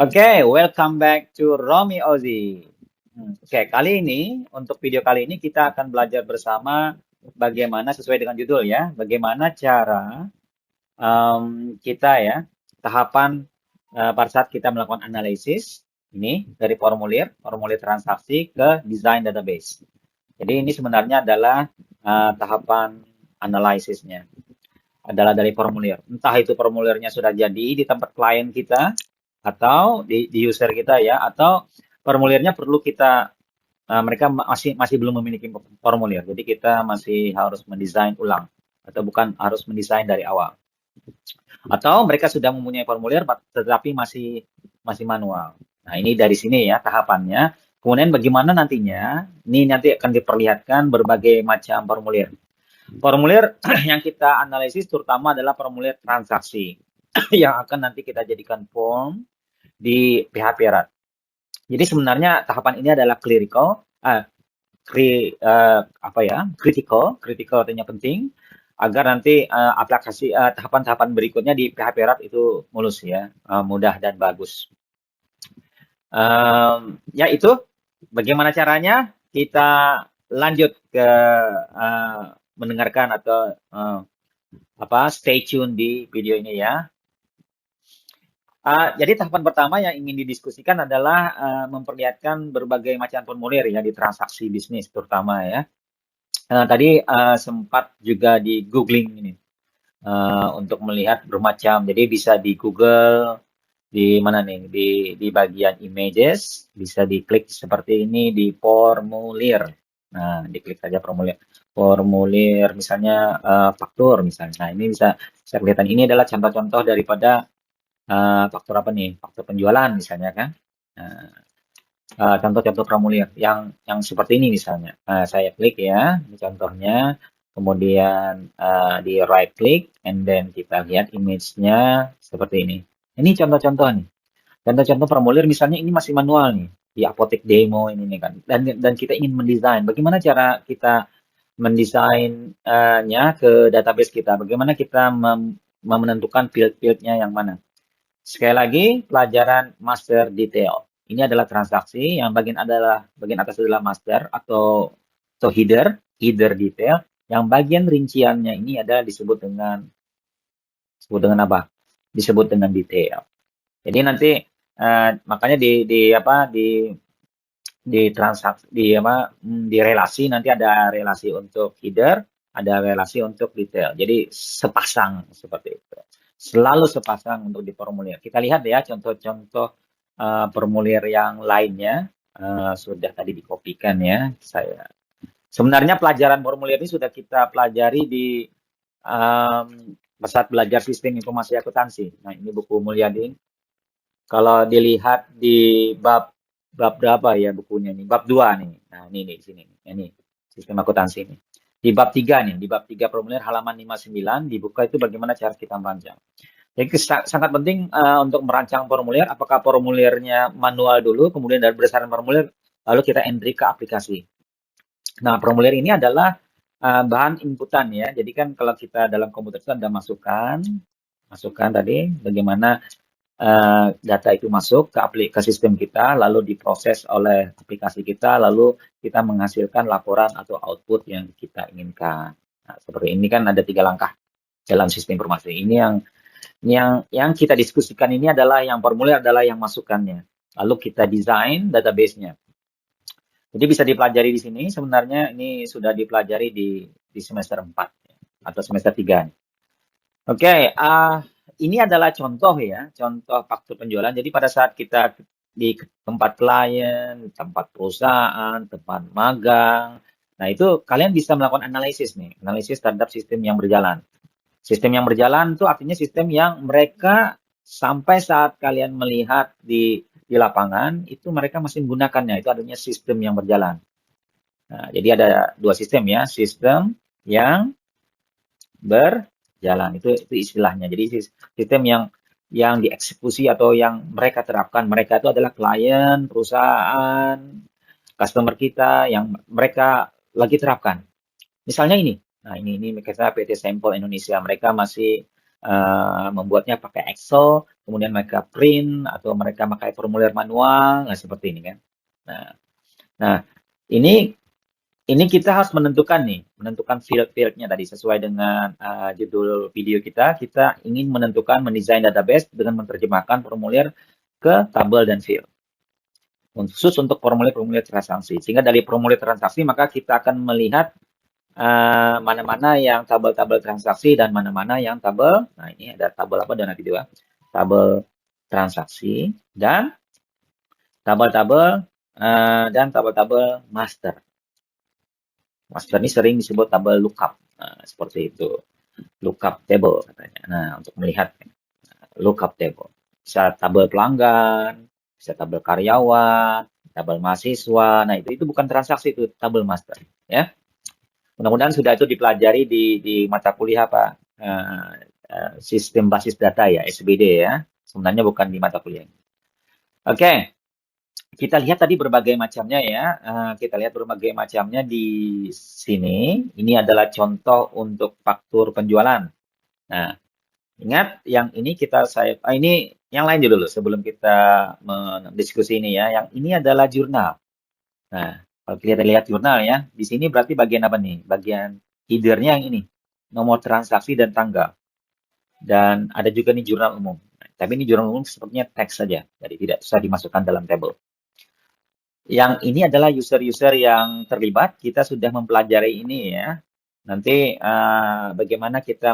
Oke, welcome back to Romi Ozi. Oke, kali ini untuk video kali ini kita akan belajar bersama bagaimana sesuai dengan judul ya, bagaimana cara kita ya tahapan pada saat kita melakukan analisis ini dari formulir transaksi ke desain database. Jadi ini sebenarnya adalah tahapan analisisnya adalah dari formulir. Entah itu formulirnya sudah jadi di tempat klien kita atau di user kita ya, atau formulirnya perlu kita mereka masih belum memiliki formulir. Jadi kita masih harus mendesain ulang atau bukan harus mendesain dari awal. Atau mereka sudah mempunyai formulir tetapi masih manual. Nah, ini dari sini ya tahapannya. Kemudian bagaimana nantinya? Ini nanti akan diperlihatkan berbagai macam formulir. Formulir yang kita analisis terutama adalah formulir transaksi yang akan nanti kita jadikan form di PHP RAT. Jadi sebenarnya tahapan ini adalah critical artinya penting agar nanti aplikasi tahapan-tahapan berikutnya di PHP RAT itu mulus ya, mudah dan bagus. Ya itu bagaimana caranya kita lanjut ke mendengarkan atau stay tune di video ini ya. Jadi tahapan pertama yang ingin didiskusikan adalah memperlihatkan berbagai macam formulir ya di transaksi bisnis terutama ya. Tadi sempat juga di googling ini untuk melihat bermacam. Jadi bisa di Google di mana nih di bagian images bisa diklik seperti ini di formulir. Nah, diklik saja formulir misalnya faktur misalnya. Nah, ini bisa kelihatan ini adalah contoh-contoh daripada faktor apa nih? Faktor penjualan misalnya kan. Contoh-contoh formulir yang seperti ini misalnya. Saya klik ya, ini contohnya. Kemudian di right click, and then kita lihat image-nya seperti ini. Ini contoh-contoh nih. Contoh-contoh formulir misalnya ini masih manual nih di apotek demo ini nih kan. Dan kita ingin mendesain. Bagaimana cara kita mendesainnya ke database kita? Bagaimana kita menentukan field-fieldnya yang mana? Sekali lagi, pelajaran master detail. Ini adalah transaksi yang bagian atas adalah master atau header detail. Yang bagian rinciannya ini adalah disebut dengan apa? Disebut dengan detail. Jadi nanti makanya di transaksi di relasi nanti ada relasi untuk header, ada relasi untuk detail. Jadi sepasang seperti itu. Selalu sepasang untuk di formulir. Kita lihat ya contoh-contoh formulir yang lainnya sudah tadi dikopikan ya saya. Sebenarnya pelajaran formulir ini sudah kita pelajari di saat belajar sistem informasi akuntansi. Nah, ini buku Mulyadi. Kalau dilihat di bab berapa ya bukunya nih? Bab 2 nih. Nah, ini di sini. Ini sistem akuntansi ini. Di bab 3 nih, di bab 3 formulir halaman 59 dibuka itu bagaimana cara kita merancang. Jadi sangat penting untuk merancang formulir, apakah formulirnya manual dulu, kemudian dari berdasarkan formulir lalu kita entry ke aplikasi. Nah, formulir ini adalah bahan inputan ya. Jadi kan kalau kita dalam komputer itu ada masukan tadi bagaimana data itu masuk ke sistem kita, lalu diproses oleh aplikasi kita, lalu kita menghasilkan laporan atau output yang kita inginkan. Nah, seperti ini kan ada 3 langkah dalam sistem informasi. Ini yang kita diskusikan ini adalah yang formulir adalah yang masukannya. Lalu kita desain database-nya. Jadi bisa dipelajari di sini. Sebenarnya ini sudah dipelajari di semester 4 atau semester 3. Oke, ini adalah contoh ya, contoh faktur penjualan. Jadi pada saat kita di tempat klien, tempat perusahaan, tempat magang, nah itu kalian bisa melakukan analisis nih, analisis terhadap sistem yang berjalan. Sistem yang berjalan itu artinya sistem yang mereka sampai saat kalian melihat di lapangan, itu mereka masih menggunakannya, itu artinya sistem yang berjalan. Nah, jadi ada 2 sistem ya, sistem yang berjalan itu istilahnya. Jadi sistem yang dieksekusi atau yang mereka terapkan, mereka itu adalah klien, perusahaan, customer kita yang mereka lagi terapkan. Misalnya ini. Nah, ini kita PT Sampel Indonesia, mereka masih membuatnya pakai Excel, kemudian mereka print atau mereka pakai formulir manual, nah seperti ini kan. Nah, nah ini kita harus menentukan field-fieldnya tadi sesuai dengan judul video kita. Kita ingin mendesain database dengan menerjemahkan formulir ke tabel dan field. Khusus untuk formulir-formulir transaksi. Sehingga dari formulir transaksi maka kita akan melihat mana-mana yang tabel-tabel transaksi dan mana-mana yang tabel. Nah ini ada tabel apa dan nanti dua. Tabel transaksi dan tabel-tabel master. Master ini sering disebut tabel lookup. Nah, seperti itu. Lookup table katanya. Nah, untuk melihat lookup table. Bisa tabel pelanggan, bisa tabel karyawan, tabel mahasiswa. Nah, itu bukan transaksi, itu tabel master. Ya. Mudah-mudahan sudah itu dipelajari di mata kuliah apa? Sistem basis data ya, SBD ya. Sebenarnya bukan di mata kuliah. Oke. Kita lihat tadi berbagai macamnya ya. Kita lihat berbagai macamnya di sini. Ini adalah contoh untuk faktur penjualan. Nah, ingat yang ini ini yang lain dulu sebelum kita mendiskusi ini ya. Yang ini adalah jurnal. Nah, kalau kita lihat jurnal ya, di sini berarti bagian apa nih? Bagian header-nya yang ini. Nomor transaksi dan tanggal. Dan ada juga nih jurnal umum. Tapi ini jurnal umum sepertinya teks saja. Jadi tidak bisa dimasukkan dalam tabel. Yang ini adalah user-user yang terlibat. Kita sudah mempelajari ini ya. Nanti bagaimana kita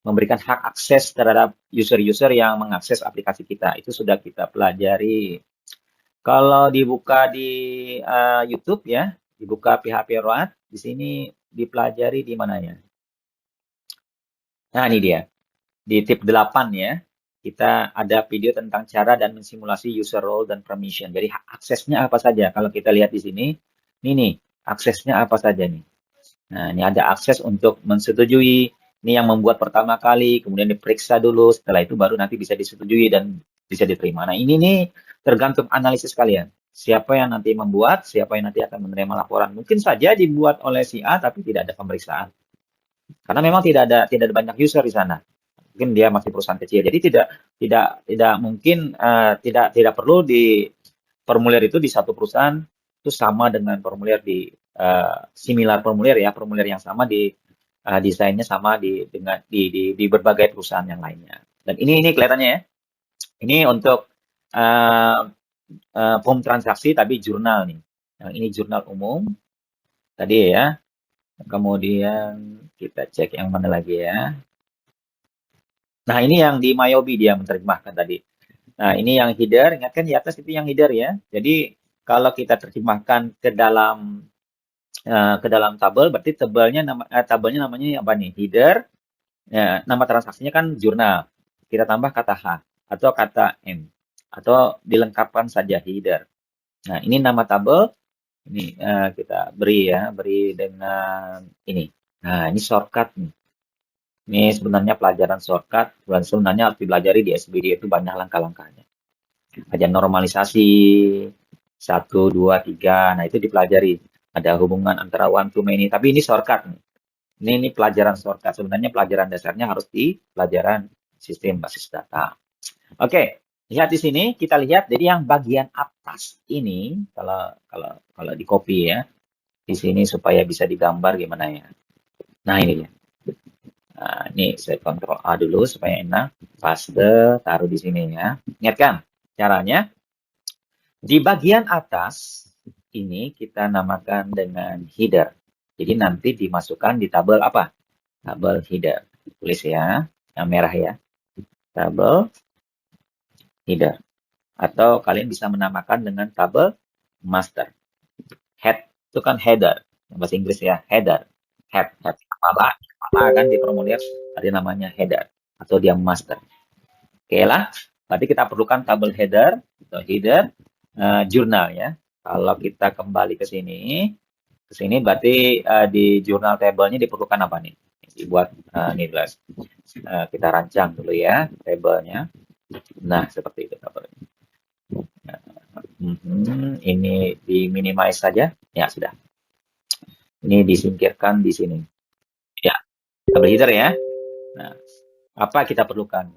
memberikan hak akses terhadap user-user yang mengakses aplikasi kita. Itu sudah kita pelajari. Kalau dibuka di YouTube ya, dibuka PHP Road, di sini dipelajari di mana ya? Nah, ini dia. Di tip 8 ya. Kita ada video tentang cara dan mensimulasi user role dan permission. Jadi aksesnya apa saja? Kalau kita lihat di sini, ini nih, aksesnya apa saja nih? Nah, ini ada akses untuk mensetujui, ini yang membuat pertama kali, kemudian diperiksa dulu, setelah itu baru nanti bisa disetujui dan bisa diterima. Nah, ini nih tergantung analisis kalian. Siapa yang nanti membuat, siapa yang nanti akan menerima laporan. Mungkin saja dibuat oleh si A, tapi tidak ada pemeriksaan. Karena memang tidak ada banyak user di sana. Mungkin dia masih perusahaan kecil. Jadi tidak mungkin tidak perlu di formulir itu di satu perusahaan itu sama dengan formulir di similar formulir ya, formulir yang sama di desainnya sama di berbagai perusahaan yang lainnya. Dan ini kelihatannya ya. Ini untuk form transaksi tapi jurnal nih. Yang ini jurnal umum tadi ya. Kemudian kita cek yang mana lagi ya. Nah, ini yang di Mayobi dia menerjemahkan tadi. Nah, ini yang header. Ingatkan di atas itu yang header ya. Jadi, kalau kita terjemahkan ke dalam tabel, berarti tabelnya namanya apa nih? Header. Ya, nama transaksinya kan jurnal. Kita tambah kata H atau kata M. Atau dilengkapkan saja header. Nah, ini nama tabel. Ini kita beri dengan ini. Nah, ini shortcut nih. Ini sebenarnya pelajaran shortcut, sebenarnya harus dipelajari di SBD itu banyak langkah-langkahnya. Ada normalisasi, 1, 2, 3, nah itu dipelajari. Ada hubungan antara one to many, tapi ini shortcut. Ini pelajaran shortcut, sebenarnya pelajaran dasarnya harus di pelajaran sistem basis data. Oke, lihat di sini, kita lihat, jadi yang bagian atas ini, kalau di copy ya, di sini supaya bisa digambar gimana ya. Nah ini ya. Nah, ini saya Ctrl A dulu supaya enak. Paste, taruh di sini ya. Ingatkan caranya. Di bagian atas ini kita namakan dengan header. Jadi nanti dimasukkan di tabel apa? Tabel header. Tulis ya, yang merah ya. Tabel header. Atau kalian bisa menamakan dengan tabel master. Head itu kan header. Bahasa Inggris ya, header. Head. Kepala kan di formulir tadi namanya header atau dia master. Oke lah, berarti kita perlukan tabel header atau header jurnal ya. Kalau kita kembali ke sini berarti di jurnal tabelnya diperlukan apa nih? Dibuat nih guys. Kita rancang dulu ya tabelnya. Nah, seperti itu tabelnya. Ini di minimize saja. Ya, sudah. Ini disingkirkan di sini. Ya, tabel header ya. Nah, Apa kita perlukan?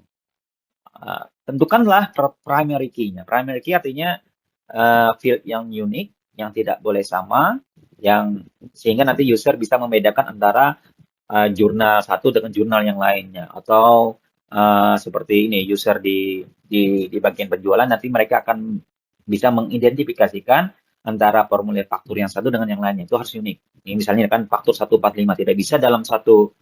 Tentukanlah primary key-nya. Primary key artinya field yang unik, yang tidak boleh sama, yang sehingga nanti user bisa membedakan antara jurnal satu dengan jurnal yang lainnya. Atau seperti ini, user di bagian penjualan nanti mereka akan bisa mengidentifikasikan antara formulir faktur yang satu dengan yang lainnya. Itu harus unik. Ini misalnya kan faktur 145 tidak bisa dalam satu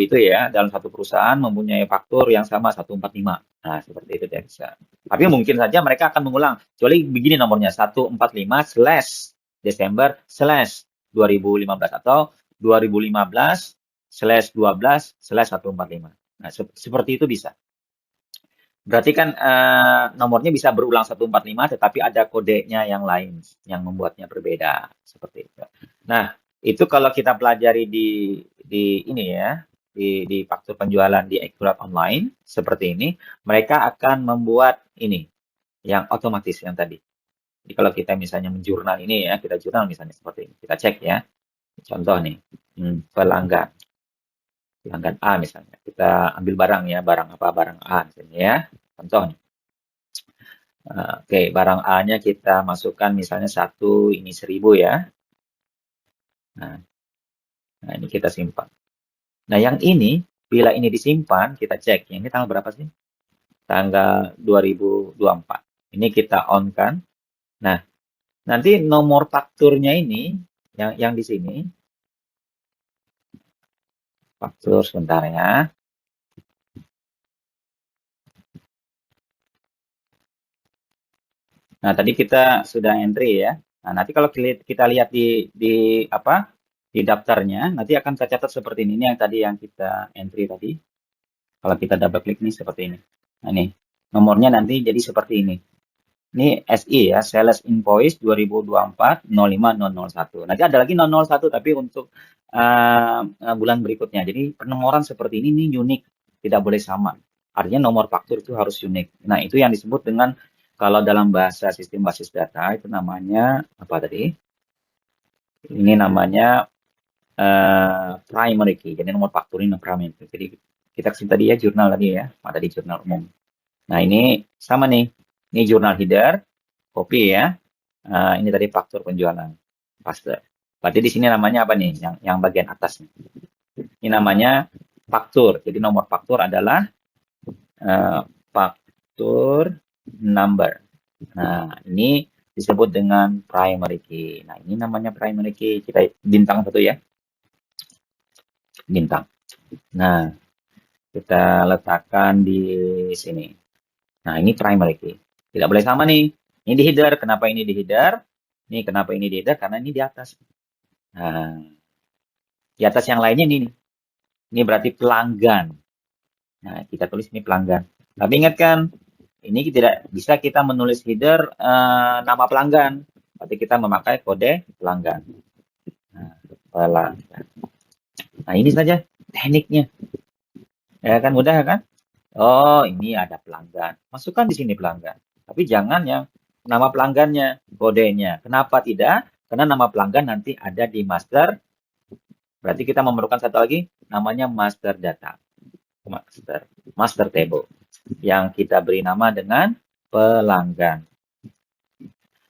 itu ya, dalam satu perusahaan mempunyai faktur yang sama 145. Nah, seperti itu tidak bisa. Tapi mungkin saja mereka akan mengulang. Kecuali begini nomornya, 145 slash Desember slash 2015 atau 2015 slash 12 slash 145. Nah, seperti itu bisa. Berarti kan nomornya bisa berulang 145, tetapi ada kodenya yang lain yang membuatnya berbeda. Seperti itu. Nah, itu kalau kita pelajari di ini ya, di faktur penjualan di Accurate Online, seperti ini, mereka akan membuat ini, yang otomatis yang tadi. Jadi kalau kita misalnya menjurnal ini ya, kita jurnal misalnya seperti ini. Kita cek ya, contoh nih, pelanggan. Pelanggan A misalnya. Kita ambil barang ya, barang apa, barang A misalnya ya. Contoh nih. Oke, barang A-nya kita masukkan misalnya 1, ini 1000 ya. Nah, ini kita simpan. Nah, yang ini, bila ini disimpan, kita cek. Ini tanggal berapa sih? Tanggal 2024. Ini kita on kan. Nah, nanti nomor fakturnya ini, yang di sini, faktur sebentar ya. Nah, tadi kita sudah entry ya. Nah, nanti kalau kita lihat di apa? Di daftarnya, nanti akan tercatat seperti ini. Ini yang tadi yang kita entry tadi. Kalau kita double klik nih seperti ini. Nah, ini nomornya nanti jadi seperti ini. Ini SI ya, Sales Invoice 2024 05001. Nanti ada lagi 001 tapi untuk bulan berikutnya. Jadi penomoran seperti ini unik, tidak boleh sama. Artinya nomor faktur itu harus unik. Nah, itu yang disebut dengan kalau dalam bahasa sistem basis data itu namanya apa tadi? Ini namanya primary key. Jadi nomor faktur ini primary key. Jadi kita kesini tadi ya jurnal tadi ya, ada di jurnal umum. Nah, ini sama nih. Ini jurnal header, copy ya. Ini tadi faktur penjualan, paste. Berarti di sini namanya apa nih? Yang bagian atas nih. Ini namanya faktur. Jadi nomor faktur adalah faktur number. Nah, ini disebut dengan primary key. Nah, ini namanya primary key. Kita bintang satu ya. Bintang. Nah, kita letakkan di sini. Nah, ini primary key. Tidak boleh sama nih. Ini di header. Kenapa ini di header? Ini kenapa ini di header? Karena ini di atas. Nah, di atas yang lainnya ini. Ini berarti pelanggan. Nah, kita tulis ini pelanggan. Tapi ingatkan, ini tidak bisa kita menulis header nama pelanggan. Berarti kita memakai kode pelanggan. Nah, pelanggan. Nah, ini saja tekniknya. Ya kan, mudah kan? Oh, ini ada pelanggan. Masukkan di sini pelanggan. Tapi jangan yang nama pelanggannya, kodenya. Kenapa tidak? Karena nama pelanggan nanti ada di master. Berarti kita memerlukan satu lagi, namanya master data. Master table. Yang kita beri nama dengan pelanggan.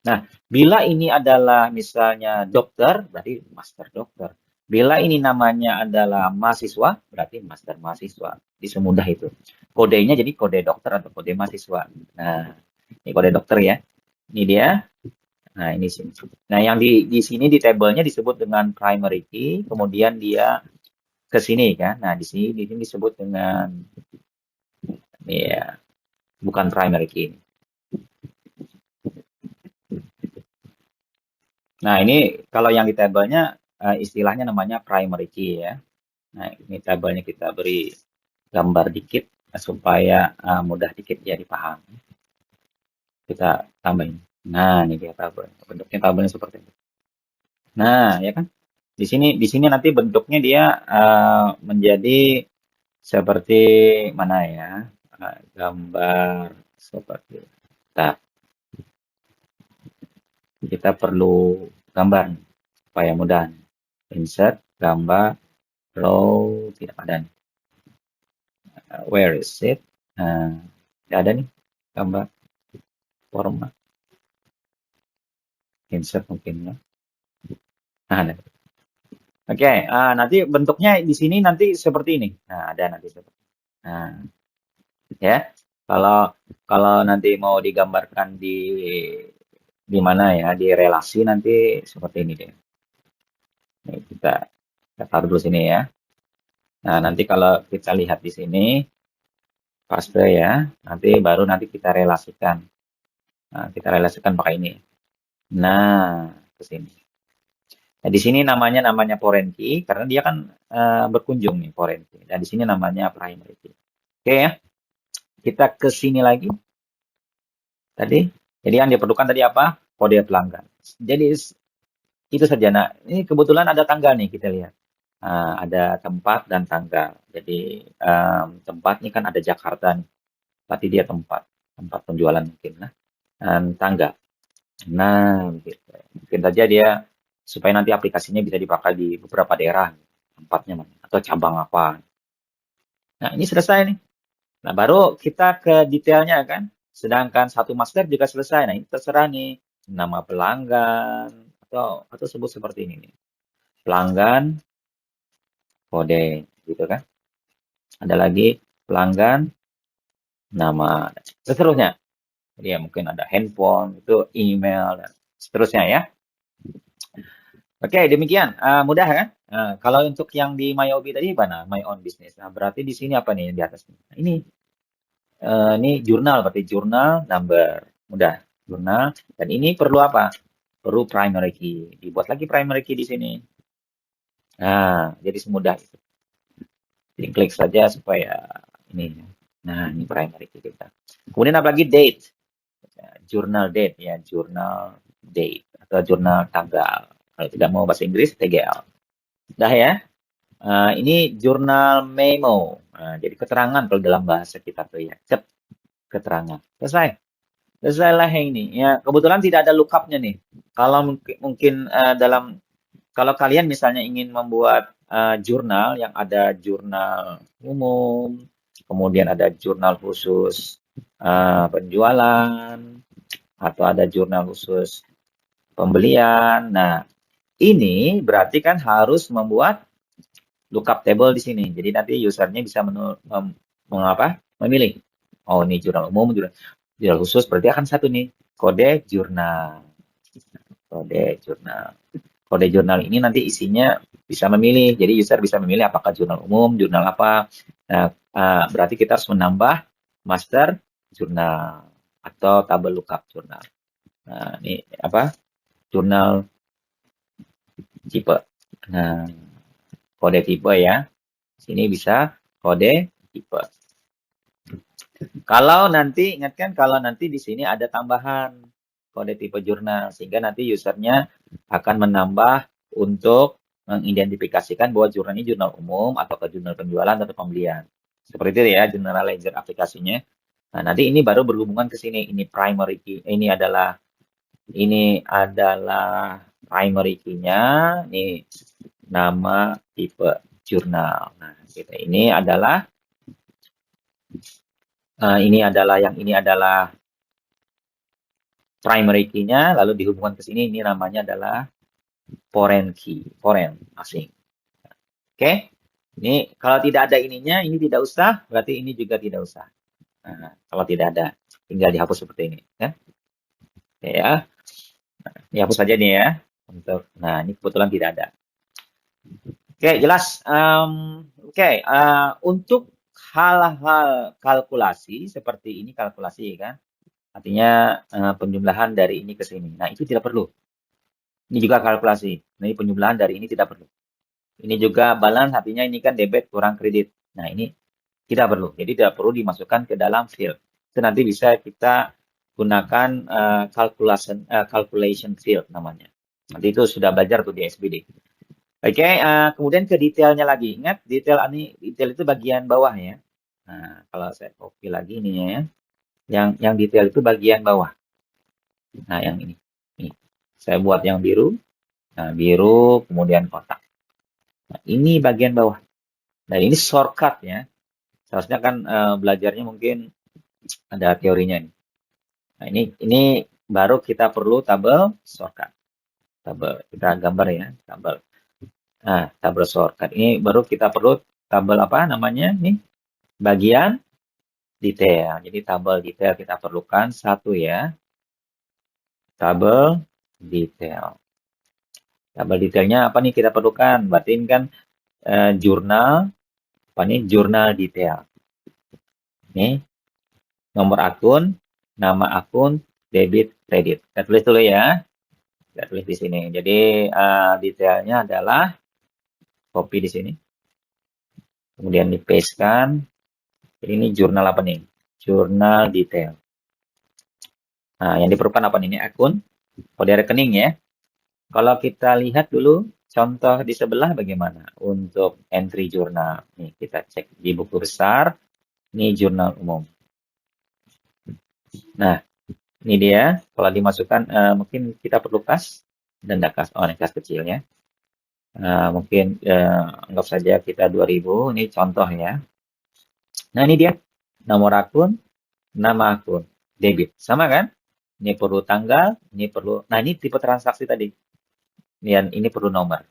Nah, bila ini adalah misalnya dokter, berarti master dokter. Bila ini namanya adalah mahasiswa, berarti master mahasiswa. Di semudah itu. Kodenya jadi kode dokter atau kode mahasiswa. Nah, ini kode dokter ya. Ini dia. Nah, ini sini. Nah, yang di sini di tabelnya disebut dengan primary key, kemudian dia ke sini kan. Nah, di sini disebut dengan ya, bukan primary key. Nah, ini kalau yang di tabelnya istilahnya namanya primary key ya. Nah, ini tabelnya kita beri gambar dikit supaya mudah dikit ya dipahami. Kita tambahin. Nah, ini dia tabel. Bentuknya tabelnya seperti itu. Nah, ya kan? Di sini nanti bentuknya dia menjadi seperti mana ya? Gambar seperti itu. Nah, kita perlu gambar supaya mudah. Insert gambar row tidak ada. Where is it? Nggak ada nih gambar format. Insert mungkin ya. Ada. Oke, nanti bentuknya di sini nanti seperti ini. Nah, ada nanti seperti. Nah, ya. Kalau nanti mau digambarkan di mana ya, di relasi nanti seperti ini deh. Nih, kita taruh dulu sini ya. Nah, nanti kalau kita lihat di sini paste ya, nanti kita relasikan. Nah, kita relasikan pakai ini. Nah, ke sini. Nah, di sini namanya foreign key karena dia kan berkunjung nih foreign key. Dan di sini namanya primary key. Oke ya. Kita ke sini lagi. Tadi, jadi yang diperlukan tadi apa? Kode pelanggan. Jadi itu saja. Nah, ini kebetulan ada tanggal nih kita lihat. Ada tempat dan tanggal. Jadi tempat ini kan ada Jakarta nih. Berarti dia tempat penjualan mungkin. Nah, dan tanggal. Nah, gitu. Mungkin saja dia supaya nanti aplikasinya bisa dipakai di beberapa daerah tempatnya mana atau cabang apa. Nah, ini selesai nih. Nah, baru kita ke detailnya kan. Sedangkan satu master juga selesai. Nah, ini terserah nih nama pelanggan atau sebut seperti ini nih. Pelanggan kode gitu kan. Ada lagi pelanggan nama seterusnya. Jadi ya mungkin ada handphone, itu email dan seterusnya ya. Oke, demikian. Mudah kan? Kalau untuk yang di MyOB tadi mana? My Own Business. Nah, berarti di sini apa nih di atas? Nah, ini jurnal, berarti jurnal number. Mudah, jurnal. Dan ini perlu apa? Perlu primary key. Dibuat lagi primary key di sini. Nah, jadi semudah itu. Jadi klik saja supaya ini. Nah, ini primary key kita. Kemudian apa lagi? Date. Jurnal date ya, jurnal date atau jurnal tanggal. Kalau tidak mau bahasa Inggris, TGL. Dah ya. Ini jurnal memo. Jadi keterangan kalau dalam bahasa kita tuh ya. Keterangan. Selesai. Selesailah yang ini. Ya, kebetulan tidak ada lookup-nya nih. Kalau mungkin kalau kalian misalnya ingin membuat jurnal yang ada jurnal umum, kemudian ada jurnal khusus penjualan, atau ada jurnal khusus pembelian. Nah, ini berarti kan harus membuat lookup table di sini. Jadi nanti usernya bisa memilih. Oh, ini jurnal umum, jurnal khusus. Berarti akan satu nih, kode jurnal. Kode jurnal. Kode jurnal ini nanti isinya bisa memilih. Jadi user bisa memilih apakah jurnal umum, jurnal apa. Nah, berarti kita harus menambah master jurnal atau tabel lookup jurnal. Nah, ini apa? Jurnal tipe. Nah, kode tipe ya. Sini bisa kode tipe. Kalau nanti, ingatkan kalau nanti di sini ada tambahan kode tipe jurnal. Sehingga nanti usernya akan menambah untuk mengidentifikasikan bahwa jurnal ini jurnal umum atau ke jurnal penjualan atau pembelian. Seperti itu ya, general ledger aplikasinya. Nah, nanti ini baru berhubungan ke sini. Ini primary key. Ini adalah primary key-nya. Ini nama tipe jurnal. Nah, kita ini adalah yang ini adalah primary key-nya, lalu dihubungkan ke sini, ini namanya adalah foreign key, foreign, asing. Oke, ini kalau tidak ada ininya, ini tidak usah, berarti ini juga tidak usah. Nah, kalau tidak ada, tinggal dihapus seperti ini. Ya. Oke ya, nah, ini hapus saja nih ya. Nah, ini kebetulan tidak ada. Oke, jelas. Oke, untuk hal-hal kalkulasi seperti ini kalkulasi kan, artinya penjumlahan dari ini ke sini. Nah, itu tidak perlu. Ini juga kalkulasi. Nah, ini penjumlahan dari ini tidak perlu. Ini juga balance, artinya ini kan debit kurang kredit. Nah, ini tidak perlu. Jadi tidak perlu dimasukkan ke dalam field. Itu nanti bisa kita gunakan calculation field namanya. Nanti itu sudah belajar tuh di SBD. Oke, kemudian ke detailnya lagi. Ingat, detail itu bagian bawah ya. Nah, kalau saya copy lagi ini ya. Yang detail itu bagian bawah. Nah, yang ini. Saya buat yang biru. Nah, biru, kemudian kotak. Nah, ini bagian bawah. Nah, ini shortcut ya. Seharusnya kan belajarnya mungkin ada teorinya nih. Nah, ini baru kita perlu tabel shortcut. Tabel kita gambar ya, tabel. Nah, tabel shortcut ini baru kita perlu tabel apa namanya nih? Bagian detail. Jadi tabel detail kita perlukan satu ya. Tabel detail. Tabel detailnya apa nih kita perlukan? Berarti ini kan jurnal, apa nih? Jurnal detail. Nih, nomor akun, nama akun, debit, kredit. Kita tulis dulu ya. Kita tulis di sini. Jadi detailnya adalah copy di sini. Kemudian di paste kan. Jadi ini jurnal apa nih? Jurnal detail. Nah, yang diperlukan apa nih? Ini akun, kode rekening ya. Kalau kita lihat dulu contoh di sebelah bagaimana untuk entry jurnal. Nih kita cek di buku besar. Ini jurnal umum. Nah, ini dia. Kalau dimasukkan mungkin kita perlu kas dan kas. Oh, ini kas kecil ya. Mungkin anggap saja kita 2000. Ini contoh ya. Nah, ini dia. Nomor akun, nama akun, debit. Sama kan? Ini perlu tanggal, ini perlu. Nah, ini tipe transaksi tadi. Dan ini perlu nomor.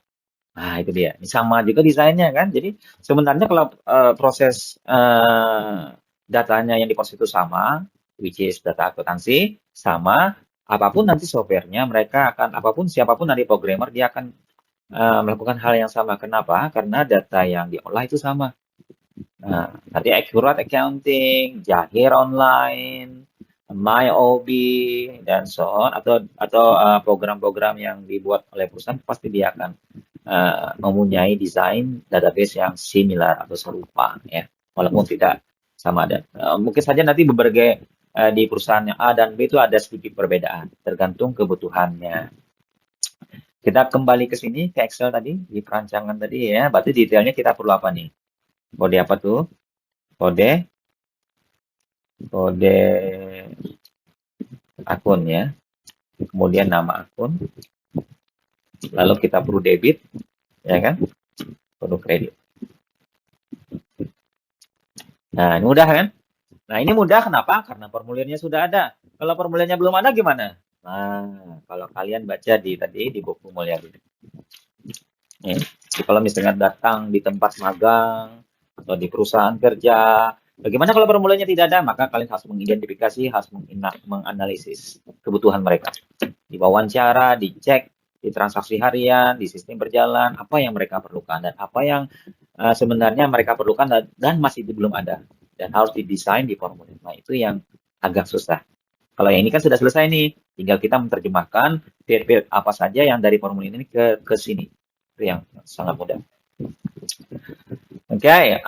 Nah, itu dia. Ini sama juga desainnya kan. Jadi sebenarnya kalau proses datanya yang diproses itu sama, which is data akuntansi, sama, apapun nanti softwarenya, mereka akan, apapun siapapun nanti programmer, dia akan melakukan hal yang sama. Kenapa? Karena data yang diolah itu sama. Nah, nanti accurate accounting, Jahir online, MyOB, dan so on, atau program-program yang dibuat oleh perusahaan pasti dia akan mempunyai desain database yang similar atau serupa ya, walaupun tidak sama ada. Mungkin saja nanti berbagai di perusahaan yang A dan B itu ada sedikit perbedaan tergantung kebutuhannya. Kita kembali ke sini ke Excel tadi di perancangan tadi ya. Berarti detailnya kita perlu apa nih? Kode apa tuh? Kode akun ya. Kemudian nama akun. Lalu kita perlu debit, ya kan? Perlu kredit. Nah, ini mudah kan? Nah, ini mudah kenapa? Karena formulirnya sudah ada. Kalau formulirnya belum ada gimana? Nah, kalau kalian baca di buku Mulyadi. Nih, kalau misalnya datang di tempat magang atau di perusahaan kerja, bagaimana kalau formulirnya tidak ada? Maka kalian harus mengidentifikasi, harus menganalisis kebutuhan mereka. Di wawancara, dicek, di transaksi harian, di sistem berjalan, apa yang mereka perlukan dan apa yang sebenarnya mereka perlukan dan masih belum ada dan harus didesain di formulir. Nah, itu yang agak susah. Kalau yang ini kan sudah selesai nih, tinggal kita menerjemahkan field apa saja yang dari formulir ini ke sini. Itu yang sangat mudah. Oke,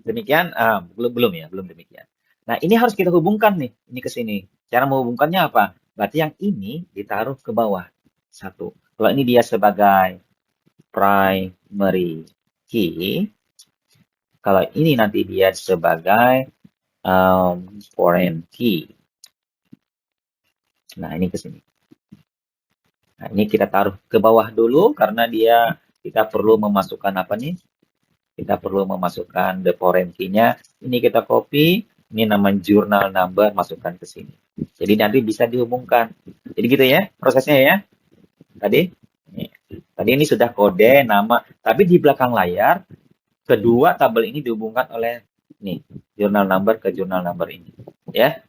demikian belum demikian. Nah, ini harus kita hubungkan nih, ini ke sini. Cara menghubungkannya apa? Berarti yang ini ditaruh ke bawah. Satu. Kalau ini dia sebagai primary key, kalau ini nanti dia sebagai foreign key. Nah, ini ke sini. Nah, ini kita taruh ke bawah dulu karena kita perlu memasukkan apa nih? Kita perlu memasukkan the foreign key-nya. Ini kita copy, ini nama journal number, masukkan ke sini. Jadi nanti bisa dihubungkan. Jadi gitu ya prosesnya ya. Tadi ini sudah kode, nama. Tapi di belakang layar, kedua tabel ini dihubungkan oleh nih, journal number ke journal number ini. Ya.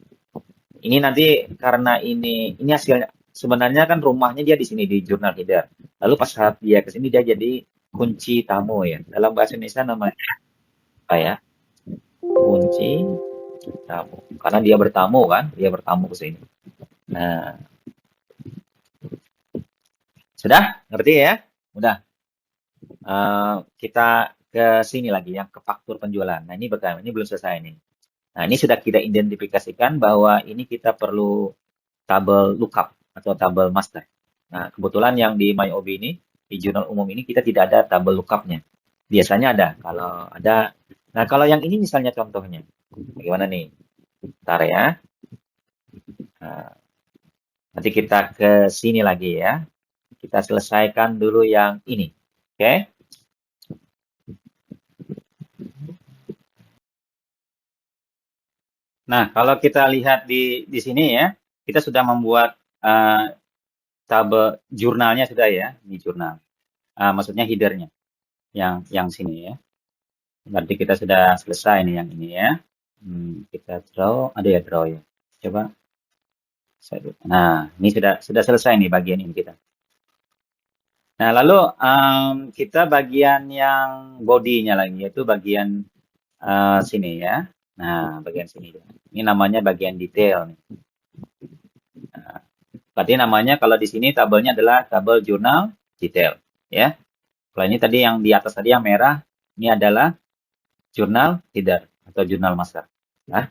Ini nanti karena ini hasilnya. Sebenarnya kan rumahnya dia di sini di jurnal header. Lalu pas saat dia ke sini dia jadi kunci tamu ya. Dalam bahasa Indonesia namanya apa ya? Kunci tamu. Karena dia bertamu kan, dia bertamu ke sini. Nah, sudah ngerti ya? Udah. Kita ke sini lagi yang ke faktur penjualan. Nah, ini bagaimana? Ini belum selesai nih. Nah, ini sudah kita identifikasikan bahwa ini kita perlu tabel lookup atau tabel master. Nah, kebetulan yang di MyOB ini, di jurnal umum ini kita tidak ada tabel lookupnya. Biasanya ada. Kalau ada, nah kalau yang ini misalnya contohnya, bagaimana nih? Bentar ya. Nah, nanti kita ke sini lagi ya. Kita selesaikan dulu yang ini. Oke? Nah, kalau kita lihat di sini ya, kita sudah membuat tabel jurnalnya sudah ya, ini jurnal. Maksudnya headernya, yang sini ya. Berarti kita sudah selesai nih yang ini ya. Kita draw, ada ya draw ya. Coba. Nah, ini sudah selesai nih bagian ini kita. Nah, lalu kita bagian yang bodinya lagi, yaitu bagian sini ya. Nah, bagian sini. Ini namanya bagian detail nih. Nah, berarti namanya kalau di sini tabelnya adalah tabel jurnal detail ya. Kalau ini tadi yang di atas tadi yang merah, ini adalah jurnal header atau jurnal master. Nah,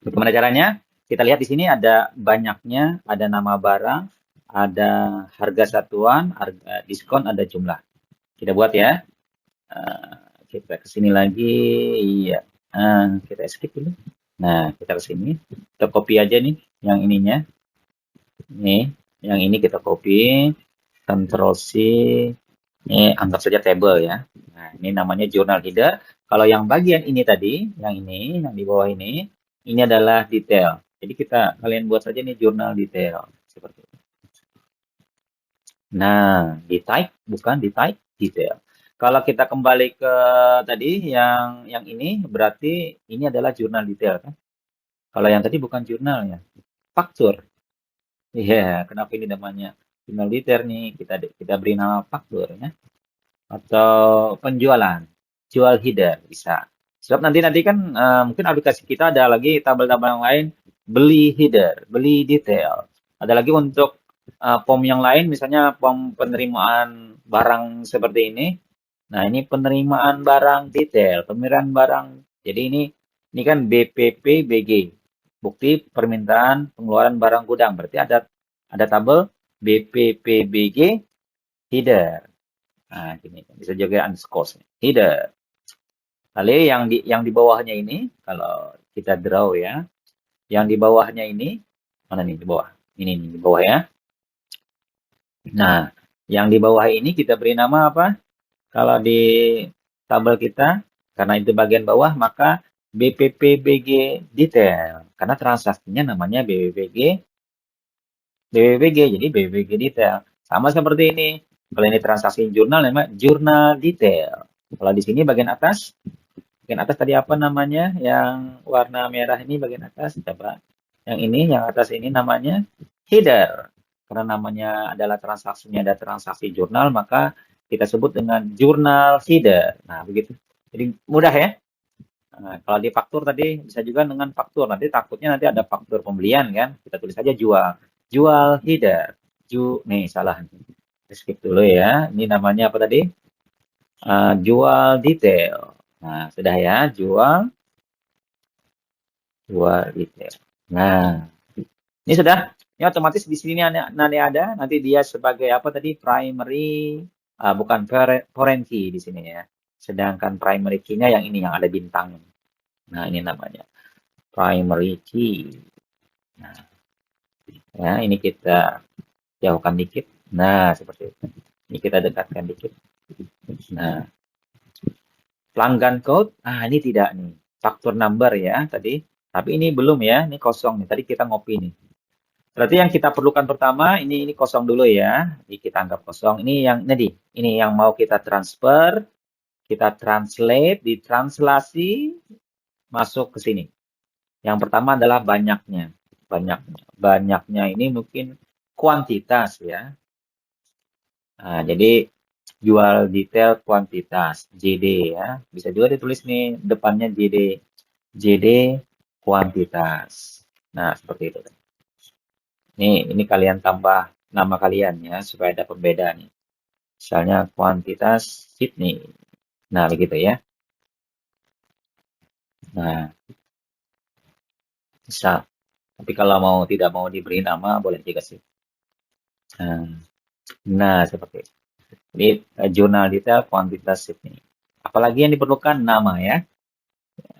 bagaimana caranya? Kita lihat di sini ada banyaknya, ada nama barang, ada harga satuan, harga diskon, ada jumlah. Kita buat ya. Kita ke sini lagi, iya. Kita skip dulu. Nah, kita ke sini. Kita copy aja nih yang ininya. Nih, yang ini kita copy. Ctrl C. Ini anggap saja table ya. Nah, ini namanya journal header. Kalau yang bagian ini tadi, yang di bawah ini adalah detail. Jadi kalian buat saja nih jurnal detail seperti itu. Nah, di type bukan di type detail. Kalau kita kembali ke tadi yang ini berarti ini adalah jurnal detail kan? Kalau yang tadi bukan jurnal ya, faktur. Iya, kenapa ini namanya jurnal detail nih? Kita beri nama faktur ya. Atau penjualan, jual header bisa. Sebab nanti kan mungkin aplikasi kita ada lagi tabel-tabel yang lain, beli header, beli detail. Ada lagi untuk form yang lain, misalnya form penerimaan barang seperti ini. Nah, ini penerimaan barang detail, penerimaan barang. Jadi ini kan BPP BG, bukti permintaan pengeluaran barang gudang. Berarti ada tabel BPP BG header. Nah, gini bisa juga underscore header. Lalu yang di bawahnya ini kalau kita draw ya, yang di bawahnya ini mana nih di bawah? Ini nih di bawah ya. Nah, yang di bawah ini kita beri nama apa? Kalau di tabel kita, karena itu bagian bawah, maka BPPBG detail. Karena transaksinya namanya BPPG, jadi BPPG detail. Sama seperti ini. Kalau ini transaksi jurnal, namanya jurnal detail. Kalau di sini bagian atas tadi apa namanya? Yang warna merah ini bagian atas, coba. Yang ini, yang atas ini namanya header. Karena namanya adalah transaksinya ada transaksi jurnal, maka kita sebut dengan jurnal header. Nah, begitu. Jadi mudah ya. Nah, kalau di faktur tadi bisa juga dengan faktur. Nanti takutnya nanti ada faktur pembelian kan. Kita tulis saja jual. Jual header. Nih salah. Skip dulu ya. Ini namanya apa tadi? Jual detail. Nah, sudah ya. Jual detail. Nah, ini sudah. Ini otomatis di sini nanti ada. Nanti dia sebagai apa tadi? Primary. Bukan foreign key di sini ya. Sedangkan primary key-nya yang ini, yang ada bintang. Nah, ini namanya primary key. Nah, ya, ini kita jauhkan dikit. Nah, seperti itu. Ini kita dekatkan dikit. Nah, pelanggan code. Ini tidak nih. Faktur number ya tadi. Tapi ini belum ya. Ini kosong nih. Tadi kita ngopi nih. Berarti yang kita perlukan pertama, ini kosong dulu ya. Ini kita anggap kosong. Ini yang mau kita transfer. Kita translate, ditranslasi, masuk ke sini. Yang pertama adalah banyaknya. Banyaknya ini mungkin kuantitas ya. Nah, jadi jual detail kuantitas, JD ya. Bisa juga ditulis nih depannya JD. JD kuantitas. Nah, seperti itu. Ini kalian tambah nama kalian ya, supaya ada pembedaan nih. Misalnya kuantitas Sydney. Nah, begitu ya. Nah, bisa. Tapi kalau tidak mau diberi nama, boleh juga sih. Nah, seperti itu. Jadi, jurnal detail kuantitas Sydney. Apalagi yang diperlukan nama ya.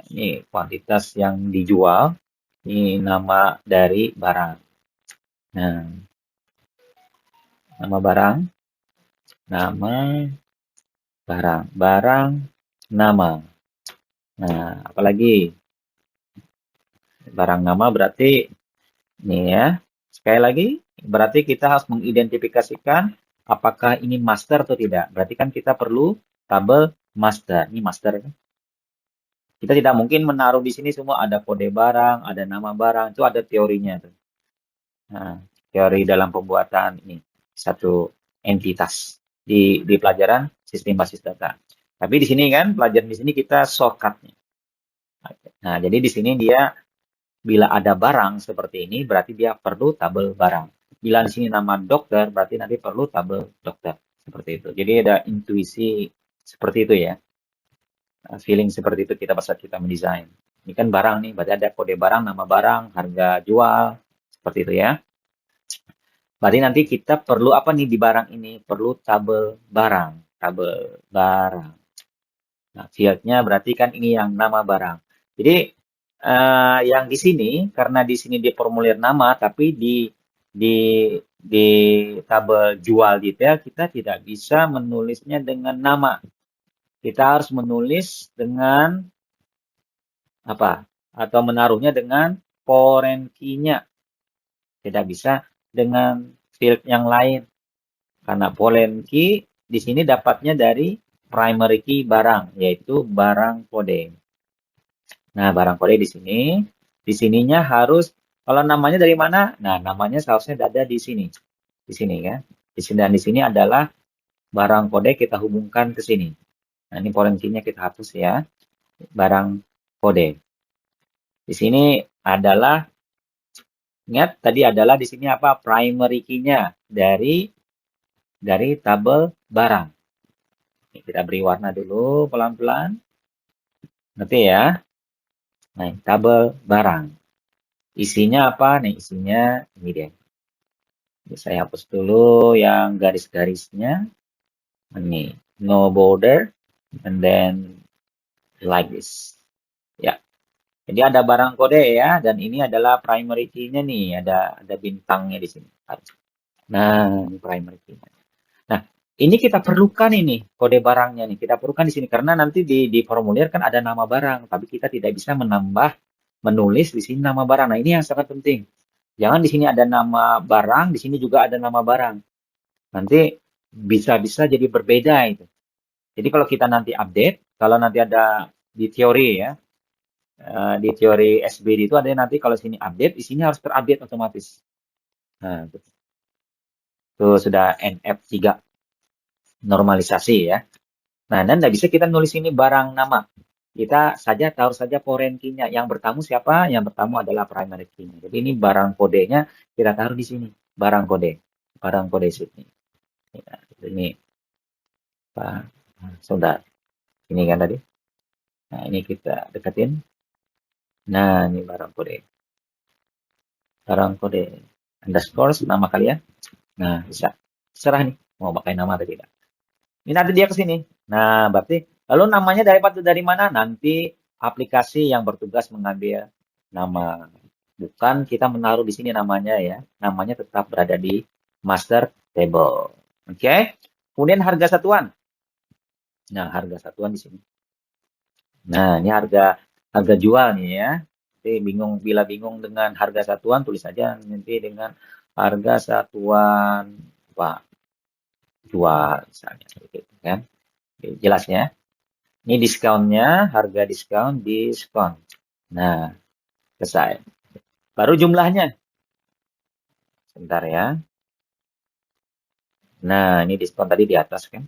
Ini kuantitas yang dijual. Ini nama dari barang. Nah, nama barang. Nama barang. Barang, nama. Nah, apalagi Barang nama berarti ini ya. Sekali lagi, berarti kita harus mengidentifikasikan apakah ini master atau tidak. Berarti kan kita perlu tabel master. Ini master ya. Kita tidak mungkin menaruh di sini semua ada kode barang, ada nama barang. Itu ada teorinya tuh. Nah, teori dalam pembuatan ini satu entitas di pelajaran sistem basis data. Tapi di sini kan pelajaran di sini kita shortcutnya. Nah, jadi di sini dia bila ada barang seperti ini berarti dia perlu tabel barang. Bila di sini nama dokter berarti nanti perlu tabel dokter seperti itu. Jadi ada intuisi seperti itu ya. Feeling seperti itu kita pas saat kita mendesain. Ini kan barang nih, berarti ada kode barang, nama barang, harga jual, seperti itu ya. Berarti nanti kita perlu apa nih di barang ini? Perlu tabel barang, tabel barang. Nah, fieldnya berarti kan ini yang nama barang. Jadi yang di sini karena di sini dia formulir nama, tapi di di tabel jual detail kita tidak bisa menulisnya dengan nama. Kita harus menulis dengan apa? Atau menaruhnya dengan foreign key-nya. Tidak bisa dengan field yang lain. Karena foreign key di sini dapatnya dari primary key barang, yaitu barang kode. Nah, barang kode di sini. Di sininya harus, kalau namanya dari mana? Nah, namanya seharusnya ada di sini. Di sini ya. Di sini dan di sini adalah barang kode kita hubungkan ke sini. Nah, ini foreign key-nya kita hapus ya. Barang kode. Di sini adalah, ingat tadi adalah di sini apa? Primary key-nya dari tabel barang. Ini kita beri warna dulu pelan-pelan. Ngerti ya? Nah, tabel barang. Isinya apa? Nih, isinya ini deh. Saya hapus dulu yang garis-garisnya. Ini, no border, and then like this. Ya, jadi ada barang kode ya, dan ini adalah primary key-nya nih, ada bintangnya di sini. Nah, ini primary key-nya. Nah, ini kita perlukan ini kode barangnya nih, kita perlukan di sini karena nanti di formulir kan ada nama barang, tapi kita tidak bisa menulis di sini nama barang. Nah, ini yang sangat penting. Jangan di sini ada nama barang, di sini juga ada nama barang. Nanti bisa-bisa jadi berbeda itu. Jadi kalau kita nanti update, kalau nanti ada di teori ya, di teori SBD itu ada nanti kalau sini update, di sini harus terupdate otomatis. Nah, itu sudah NF3 normalisasi ya. Nah, dan tidak bisa kita nulis ini barang nama. Kita saja taruh saja foreign key-nya. Yang bertamu siapa? Yang bertamu adalah primary key-nya. Jadi ini barang kodenya kita taruh di sini. Barang kode. Barang kode sini. Ini Pak Saudara. Ini kan tadi. Nah, ini kita deketin. Nah, ini barang kode. Barang kode underscore nama kalian. Nah, bisa. Serah nih. Mau pakai nama atau tidak. Ini nanti dia ke sini. Nah, berarti lalu namanya dari mana? Nanti aplikasi yang bertugas mengambil nama. Bukan kita menaruh di sini namanya ya. Namanya tetap berada di master table. Oke. Kemudian harga satuan. Nah, harga satuan di sini. Nah, ini harga jual nih ya. Jadi bila bingung dengan harga satuan, tulis saja nanti dengan harga satuan Pak jual misalnya gitu kan. Jelas ya. Ini diskonnya, harga diskon. Nah, selesai. Baru jumlahnya. Sebentar ya. Nah, ini diskon tadi di atas kan.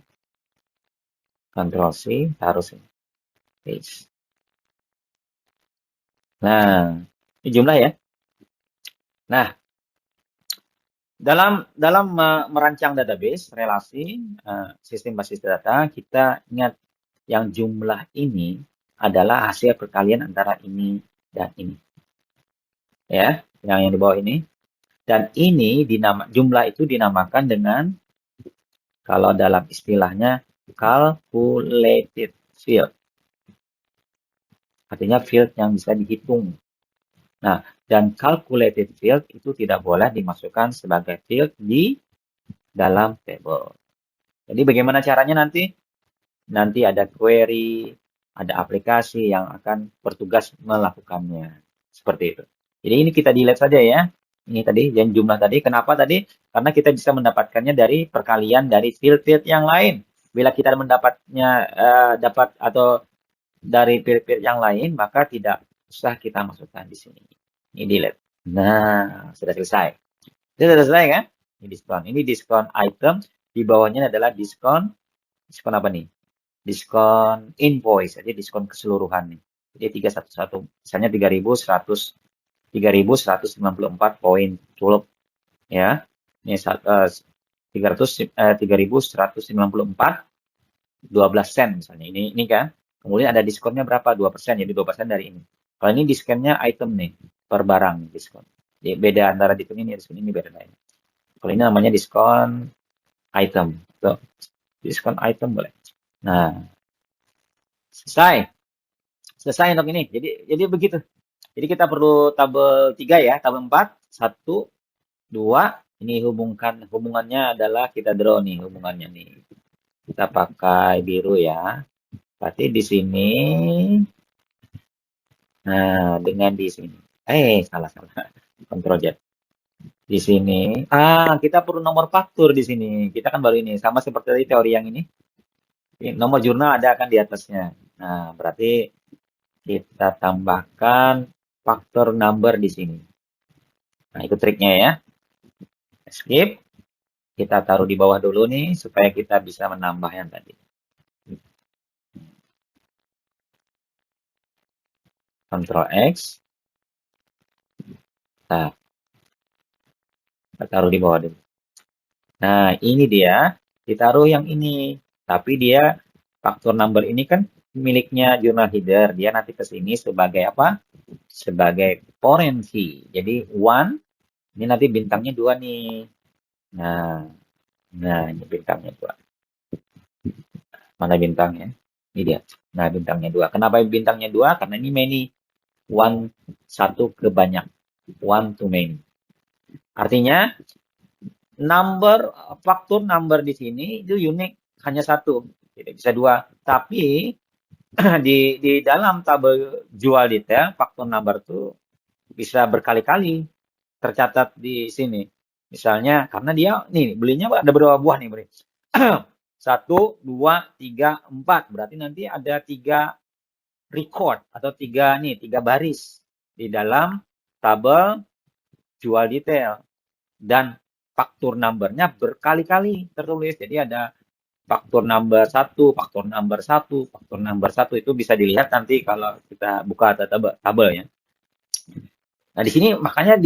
Ctrl C, harus ini. Paste. Nah, ini jumlah ya. Nah, dalam merancang database relasi sistem basis data, kita ingat yang jumlah ini adalah hasil perkalian antara ini dan ini. Ya, yang di bawah ini. Dan ini jumlah itu dinamakan dengan, kalau dalam istilahnya, calculated field. Artinya field yang bisa dihitung. Nah, dan calculated field itu tidak boleh dimasukkan sebagai field di dalam table. Jadi bagaimana caranya nanti? Nanti ada query, ada aplikasi yang akan bertugas melakukannya. Seperti itu. Jadi ini kita delete saja ya. Ini tadi yang jumlah tadi. Kenapa tadi? Karena kita bisa mendapatkannya dari perkalian dari field-field yang lain. Bila kita mendapatnya dapat atau dari field-field yang lain, maka tidak usah kita masukkan di sini. Ini delete. Nah, sudah selesai. Sudah selesai kan? Ini diskon. Ini diskon item. Di bawahnya adalah diskon. Diskon apa nih? Diskon invoice. Jadi diskon keseluruhan nih. Jadi 311. Misalnya 3.194 poin. Cukup. Ya. Ini 3.194 12 sen misalnya. Ini kan. Kemudian ada diskonnya berapa? 2%. Jadi 2% dari ini. Kalau ini diskonnya item nih. Per barang diskon. Jadi beda antara diskon ini beda lain. Kalau ini namanya diskon item. Tuh. Diskon item boleh. Nah. Selesai. Selesai untuk ini. Jadi begitu. Jadi kita perlu tabel 3 ya. Tabel 4. 1, 2. Ini hubungannya adalah kita draw nih hubungannya nih. Kita pakai biru ya. Berarti di sini. Nah, dengan di sini. Salah. Ctrl Z. Di sini. Kita perlu nomor faktur di sini. Kita kan baru ini. Sama seperti tadi teori yang ini. Nomor jurnal ada kan di atasnya. Nah, berarti kita tambahkan faktor number di sini. Nah, itu triknya ya. Skip. Kita taruh di bawah dulu nih, supaya kita bisa menambah yang tadi. Ctrl X. Nah, kita taruh di bawah dulu. Nah, ini dia. Ditaruh yang ini. Tapi dia, faktor number ini kan miliknya journal header. Dia nanti ke sini sebagai apa? Sebagai foreign key. Jadi, 1. Ini nanti bintangnya 2 nih. Nah, ini bintangnya 2. Mana bintangnya? Ini dia. Nah, bintangnya 2. Kenapa bintangnya 2? Karena ini many. 1 ke banyak. 1 to many. Artinya, faktor number di sini itu unik. Hanya 1. Tidak bisa 2. Tapi, di dalam tabel jual detail, faktor number itu bisa berkali-kali tercatat di sini. Misalnya, karena dia, nih, belinya ada berapa buah nih, beli. 1, 2, 3, 4. Berarti nanti ada 3 record atau 3 baris di dalam tabel jual detail. Dan faktur numbernya berkali-kali tertulis. Jadi ada faktur number 1, faktur number 1, faktur number 1. Itu bisa dilihat nanti kalau kita buka tabel ya. Nah, di sini makanya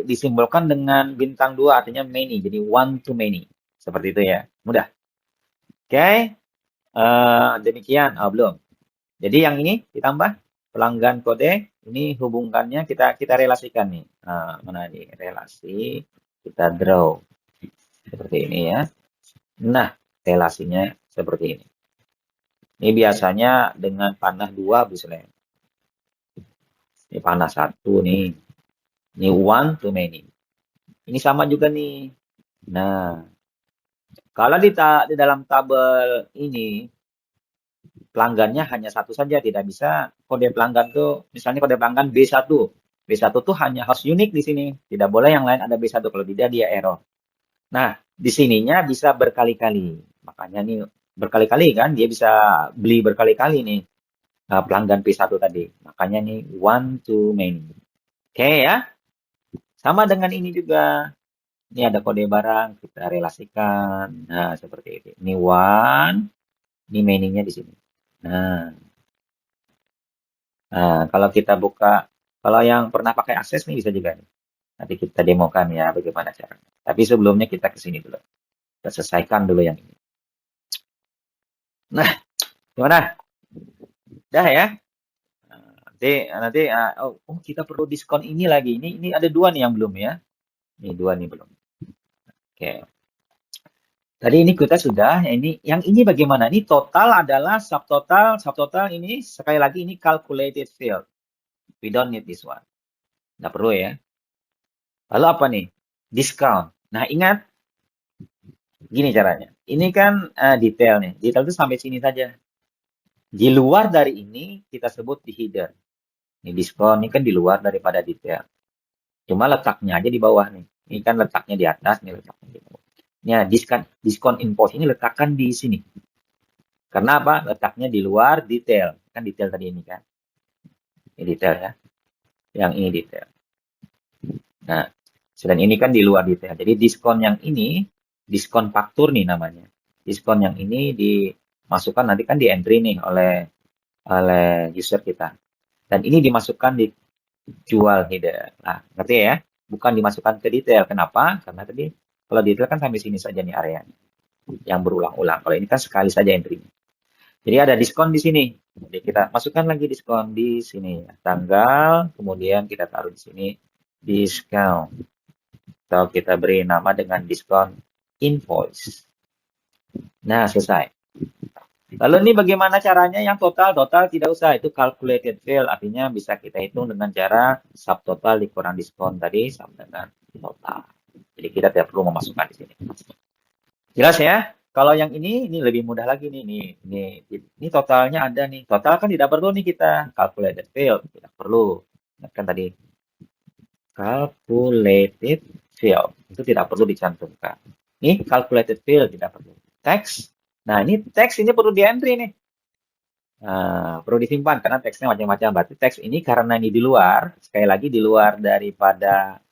disimbolkan dengan bintang 2, artinya many. Jadi 1 to many. Seperti itu ya. Mudah. Oke. Demikian. Belum. Jadi yang ini ditambah pelanggan kode. Ini hubungannya kita relasikan nih. Mana nih? Relasi. Kita draw. Seperti ini ya. Nah, relasinya seperti ini. Ini biasanya dengan panah 2 misalnya. Ini panah 1 nih. Ini 1 to many. Ini sama juga nih. Nah, kalau di dalam tabel ini, pelanggannya hanya 1 saja. Tidak bisa kode pelanggan tuh, misalnya kode pelanggan B1. B1 tuh hanya harus unik di sini. Tidak boleh yang lain ada B1. Kalau tidak, dia error. Nah, di sininya bisa berkali-kali. Makanya nih, berkali-kali kan, dia bisa beli berkali-kali nih. Pelanggan P1 tadi. Makanya nih 1 to many. Oke ya. Sama dengan ini juga. Ini ada kode barang, kita relasikan. Nah, seperti itu. Ini 1, ini many-nya di sini. Nah, kalau kita buka, kalau yang pernah pakai akses nih bisa juga nih. Nanti kita demokan ya bagaimana caranya. Tapi sebelumnya kita ke sini dulu. Kita selesaikan dulu yang ini. Nah, gimana? Dah ya. Nanti kita perlu diskon ini lagi. Ini ada 2 nih yang belum ya. Ini 2 nih belum. Oke. Tadi ini kita sudah, yang ini bagaimana? Ini total adalah subtotal ini sekali lagi ini calculated field. We don't need this one. Nggak perlu ya. Lalu apa nih? Discount. Nah, ingat gini caranya. Ini kan detail nih. Detail itu sampai sini saja. Di luar dari ini kita sebut di header. Ini diskon, ini kan di luar daripada detail. Cuma letaknya aja di bawah nih. Ini kan letaknya di atas, nih letaknya di bawah. Ya, diskon invoice ini letakkan di sini. Karena apa? Letaknya di luar detail. Kan detail tadi ini kan. Ini detail ya. Yang ini detail. Nah, sedang ini kan di luar detail. Jadi diskon yang ini, diskon faktur nih namanya. Diskon yang ini dimasukkan nanti kan di entry nih oleh user kita. Dan ini dimasukkan di jual header. Nah, ngerti ya? Bukan dimasukkan ke detail. Kenapa? Karena tadi kalau detail kan sampai sini saja nih areanya. Yang berulang-ulang. Kalau ini kan sekali saja entry-nya. Jadi ada diskon di sini. Jadi kita masukkan lagi diskon di sini. Tanggal, kemudian kita taruh di sini diskon. Atau kita beri nama dengan diskon invoice. Nah, selesai. Lalu ini bagaimana caranya yang total? Total tidak usah, itu calculated fail. Artinya bisa kita hitung dengan cara subtotal dikurang diskon tadi sama dengan total. Jadi kita tidak perlu memasukkan di sini. Jelas ya? Kalau yang ini lebih mudah lagi nih. Ini totalnya ada nih. Total kan tidak perlu nih kita calculated fail. Tidak perlu. Kan tadi calculated field itu tidak perlu dicantumkan. Ini calculated field tidak perlu. Text. Nah, ini teks ini perlu di entry nih. Nah, perlu disimpan karena teksnya macam-macam. Berarti teks ini karena ini di luar, sekali lagi di luar daripada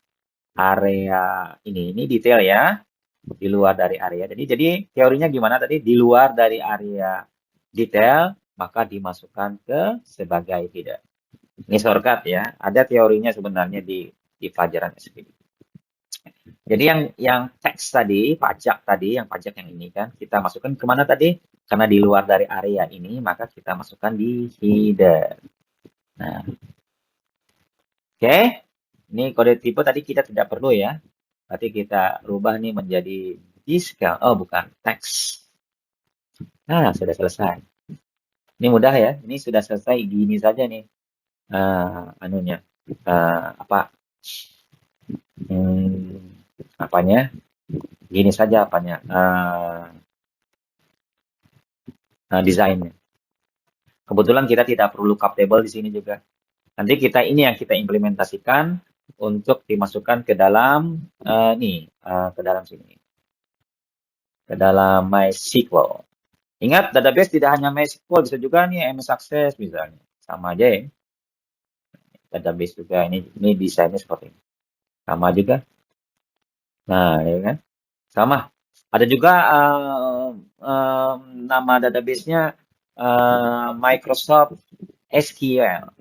area ini detail ya. Di luar dari area. Jadi teorinya gimana tadi? Di luar dari area detail, maka dimasukkan ke sebagai header. Ini shortcut ya. Ada teorinya sebenarnya di pelajaran SPD. Jadi yang teks tadi, yang pajak yang ini kan, kita masukkan kemana tadi? Karena di luar dari area ini, maka kita masukkan di header. Nah, oke. Ini kode tipe tadi kita tidak perlu ya. Berarti kita rubah nih menjadi diskon. Oh, bukan, teks. Nah, sudah selesai. Ini mudah ya. Ini sudah selesai gini saja nih. Anunya. Apa? Apanya? Gini saja apanya? Desainnya. Kebetulan kita tidak perlu lookup table di sini juga. Nanti kita ini yang kita implementasikan untuk dimasukkan ke dalam ke dalam sini. Ke dalam MySQL. Ingat, database tidak hanya MySQL, bisa juga nih MS Access misalnya. Sama aja ya. Database juga ini desainnya seperti ini. Sama juga. Nah, ya kan? Sama. Ada juga nama database-nya Microsoft SQL.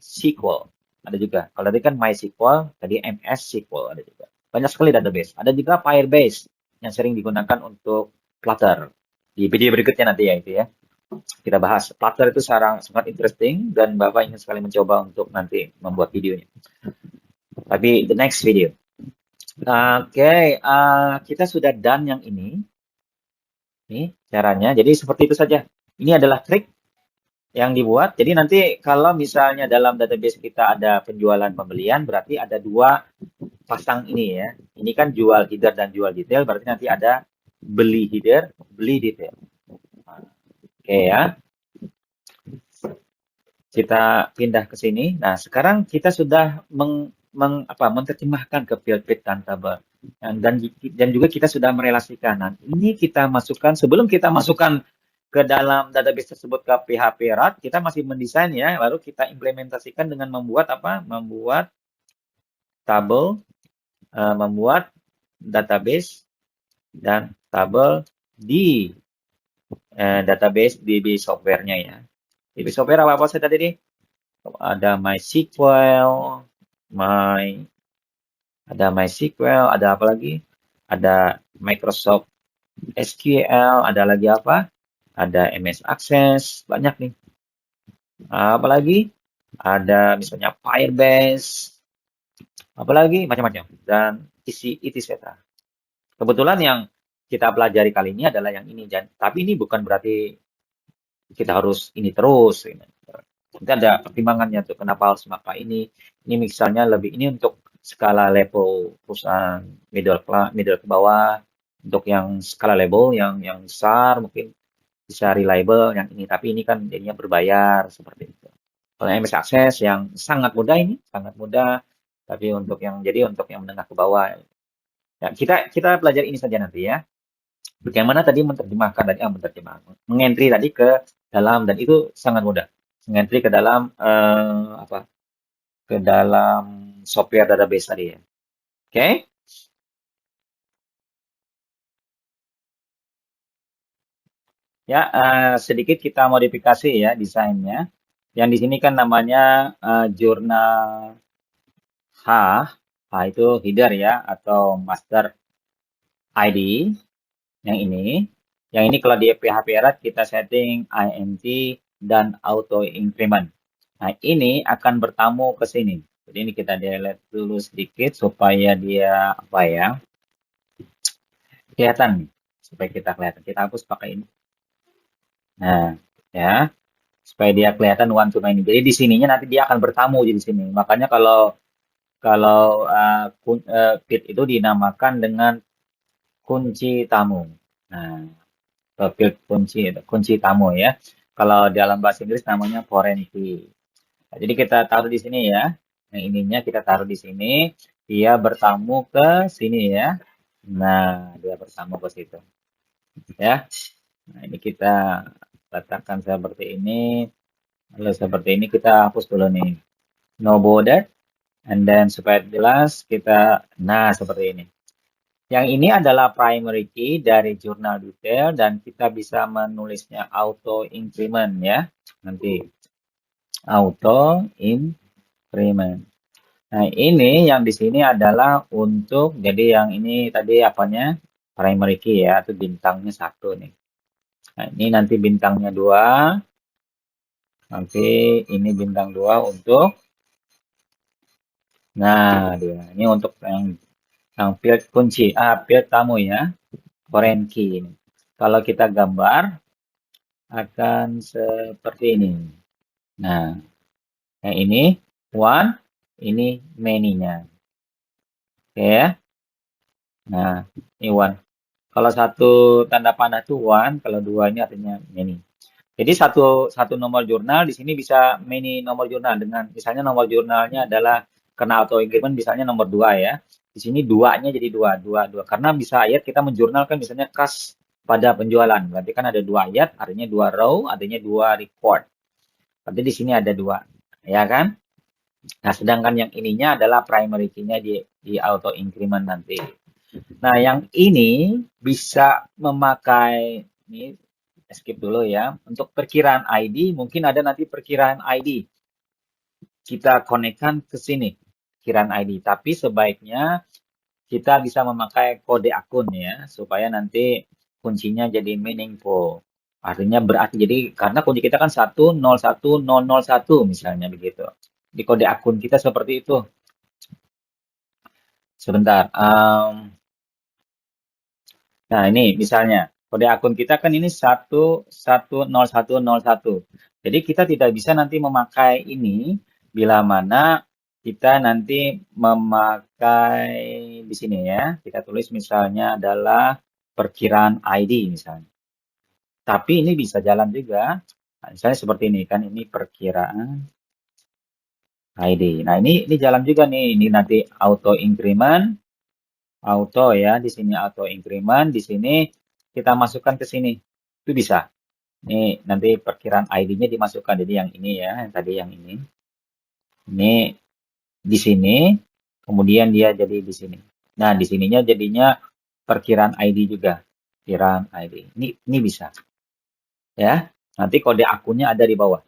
Ada juga. Kalau tadi kan MySQL, tadi MS SQL ada juga. Banyak sekali database. Ada juga Firebase yang sering digunakan untuk Flutter. Di video berikutnya nanti ya itu ya. Kita bahas. Flutter itu sangat interesting dan Bapak ingin sekali mencoba untuk nanti membuat videonya. Tapi the next video. Oke, kita sudah done yang ini. Ini caranya. Jadi seperti itu saja. Ini adalah trik yang dibuat. Jadi nanti kalau misalnya dalam database kita ada penjualan pembelian, berarti ada dua pasang ini ya. Ini kan jual header dan jual detail, berarti nanti ada beli header, beli detail. Oke ya. Kita pindah ke sini. Nah, sekarang kita sudah menerjemahkan ke field dan tabel. Dan juga kita sudah merelasikan. Nah, ini kita masukkan, sebelum kita masukkan ke dalam database tersebut ke PHP RAT, kita masih mendesain ya, lalu kita implementasikan dengan membuat apa? Membuat tabel, membuat database dan tabel di database DB software-nya ya. DB software apa saja tadi nih? Ada MySQL, ada apa lagi? Ada Microsoft SQL, ada lagi apa? Ada MS Access, banyak nih. Apalagi ada misalnya Firebase, apalagi macam-macam dan etc. Kebetulan yang kita pelajari kali ini adalah yang ini, tapi ini bukan berarti kita harus ini terus. Nanti ada pertimbangannya tuh kenapa harus maka ini misalnya lebih ini untuk skala level perusahaan middle ke bawah, untuk yang skala level yang besar mungkin bisa reliable yang ini, tapi ini kan jadinya berbayar seperti itu. Kalau MS Access yang sangat mudah ini, sangat mudah. Tapi untuk yang menengah ke bawah, ya kita pelajari ini saja nanti ya. Bagaimana tadi menerjemahkan tadi, mengentry tadi ke dalam, dan itu sangat mudah. Mengentry ke dalam ke dalam software database tadi ya. Oke? Ya, sedikit kita modifikasi ya desainnya. Yang di sini kan namanya jurnal H. H itu header ya, atau master ID. Yang ini. Yang ini kalau di PHP Erat kita setting int dan auto increment. Nah, ini akan bertamu ke sini. Jadi ini kita delete dulu sedikit supaya dia apa ya? Kelihatan nih. Supaya kita kelihatan. Kita hapus pakai ini. Nah, ya. Supaya dia kelihatan one to many. Jadi di sininya nanti dia akan bertamu di sini. Makanya kalau field itu dinamakan dengan kunci tamu. Nah, field kunci tamu ya. Kalau dalam bahasa Inggris namanya foreign key. Nah, jadi kita taruh di sini ya. Yang ininya kita taruh di sini. Dia bertamu ke sini ya. Nah, dia bertamu ke situ. Ya. Nah, ini kita letakkan seperti ini. Lalu seperti ini kita hapus dulu nih. No border. And then supaya jelas kita, nah seperti ini. Yang ini adalah primary key dari jurnal detail dan kita bisa menulisnya auto increment ya. Nanti auto increment. Nah, ini yang di sini adalah untuk, jadi yang ini tadi apanya? Primary key ya, itu bintangnya 1 nih. Nah, ini nanti bintangnya 2. Nanti ini bintang 2 untuk, nah dia. Ini untuk yang field kunci, field tamu ya, foreign key ini. Kalau kita gambar, akan seperti ini. Nah, yang ini one, ini many-nya. Oke ya. Nah, ini one. Kalau satu tanda panah itu one, kalau dua ini artinya many. Jadi satu nomor jurnal di sini bisa many nomor jurnal dengan misalnya nomor jurnalnya adalah karena auto increment misalnya nomor 2 ya. Di sini duanya jadi 2. Karena bisa ayat kita menjurnalkan misalnya kas pada penjualan. Berarti kan ada 2 ayat, artinya 2 row, artinya 2 record. Berarti di sini ada 2. Ya kan? Nah, sedangkan yang ininya adalah primary key-nya di auto increment nanti. Nah, yang ini bisa memakai ini skip dulu ya. Untuk perkiraan ID, mungkin ada nanti perkiraan ID. Kita konekkan ke sini, perkiraan ID. Tapi sebaiknya kita bisa memakai kode akun ya, supaya nanti kuncinya jadi meaningful. Artinya berarti, jadi karena kunci kita kan 101001 misalnya begitu. Di kode akun kita seperti itu. Sebentar. Nah, ini misalnya. Kode akun kita kan ini 110101. Jadi kita tidak bisa nanti memakai ini bila mana kita nanti memakai di sini ya. Kita tulis misalnya adalah perkiraan ID misalnya. Tapi ini bisa jalan juga. Nah, misalnya seperti ini kan, ini perkiraan ID. Nah, ini jalan juga nih. Ini nanti auto increment, auto ya, di sini auto increment, di sini kita masukkan ke sini. Itu bisa. Ini nanti perkiraan ID-nya dimasukkan. Jadi yang ini ya, yang tadi yang ini. Ini di sini, kemudian dia jadi di sini. Nah, di sininya jadinya perkiraan ID juga. Perkiraan ID. Ini bisa. Ya, nanti kode akunnya ada di bawah.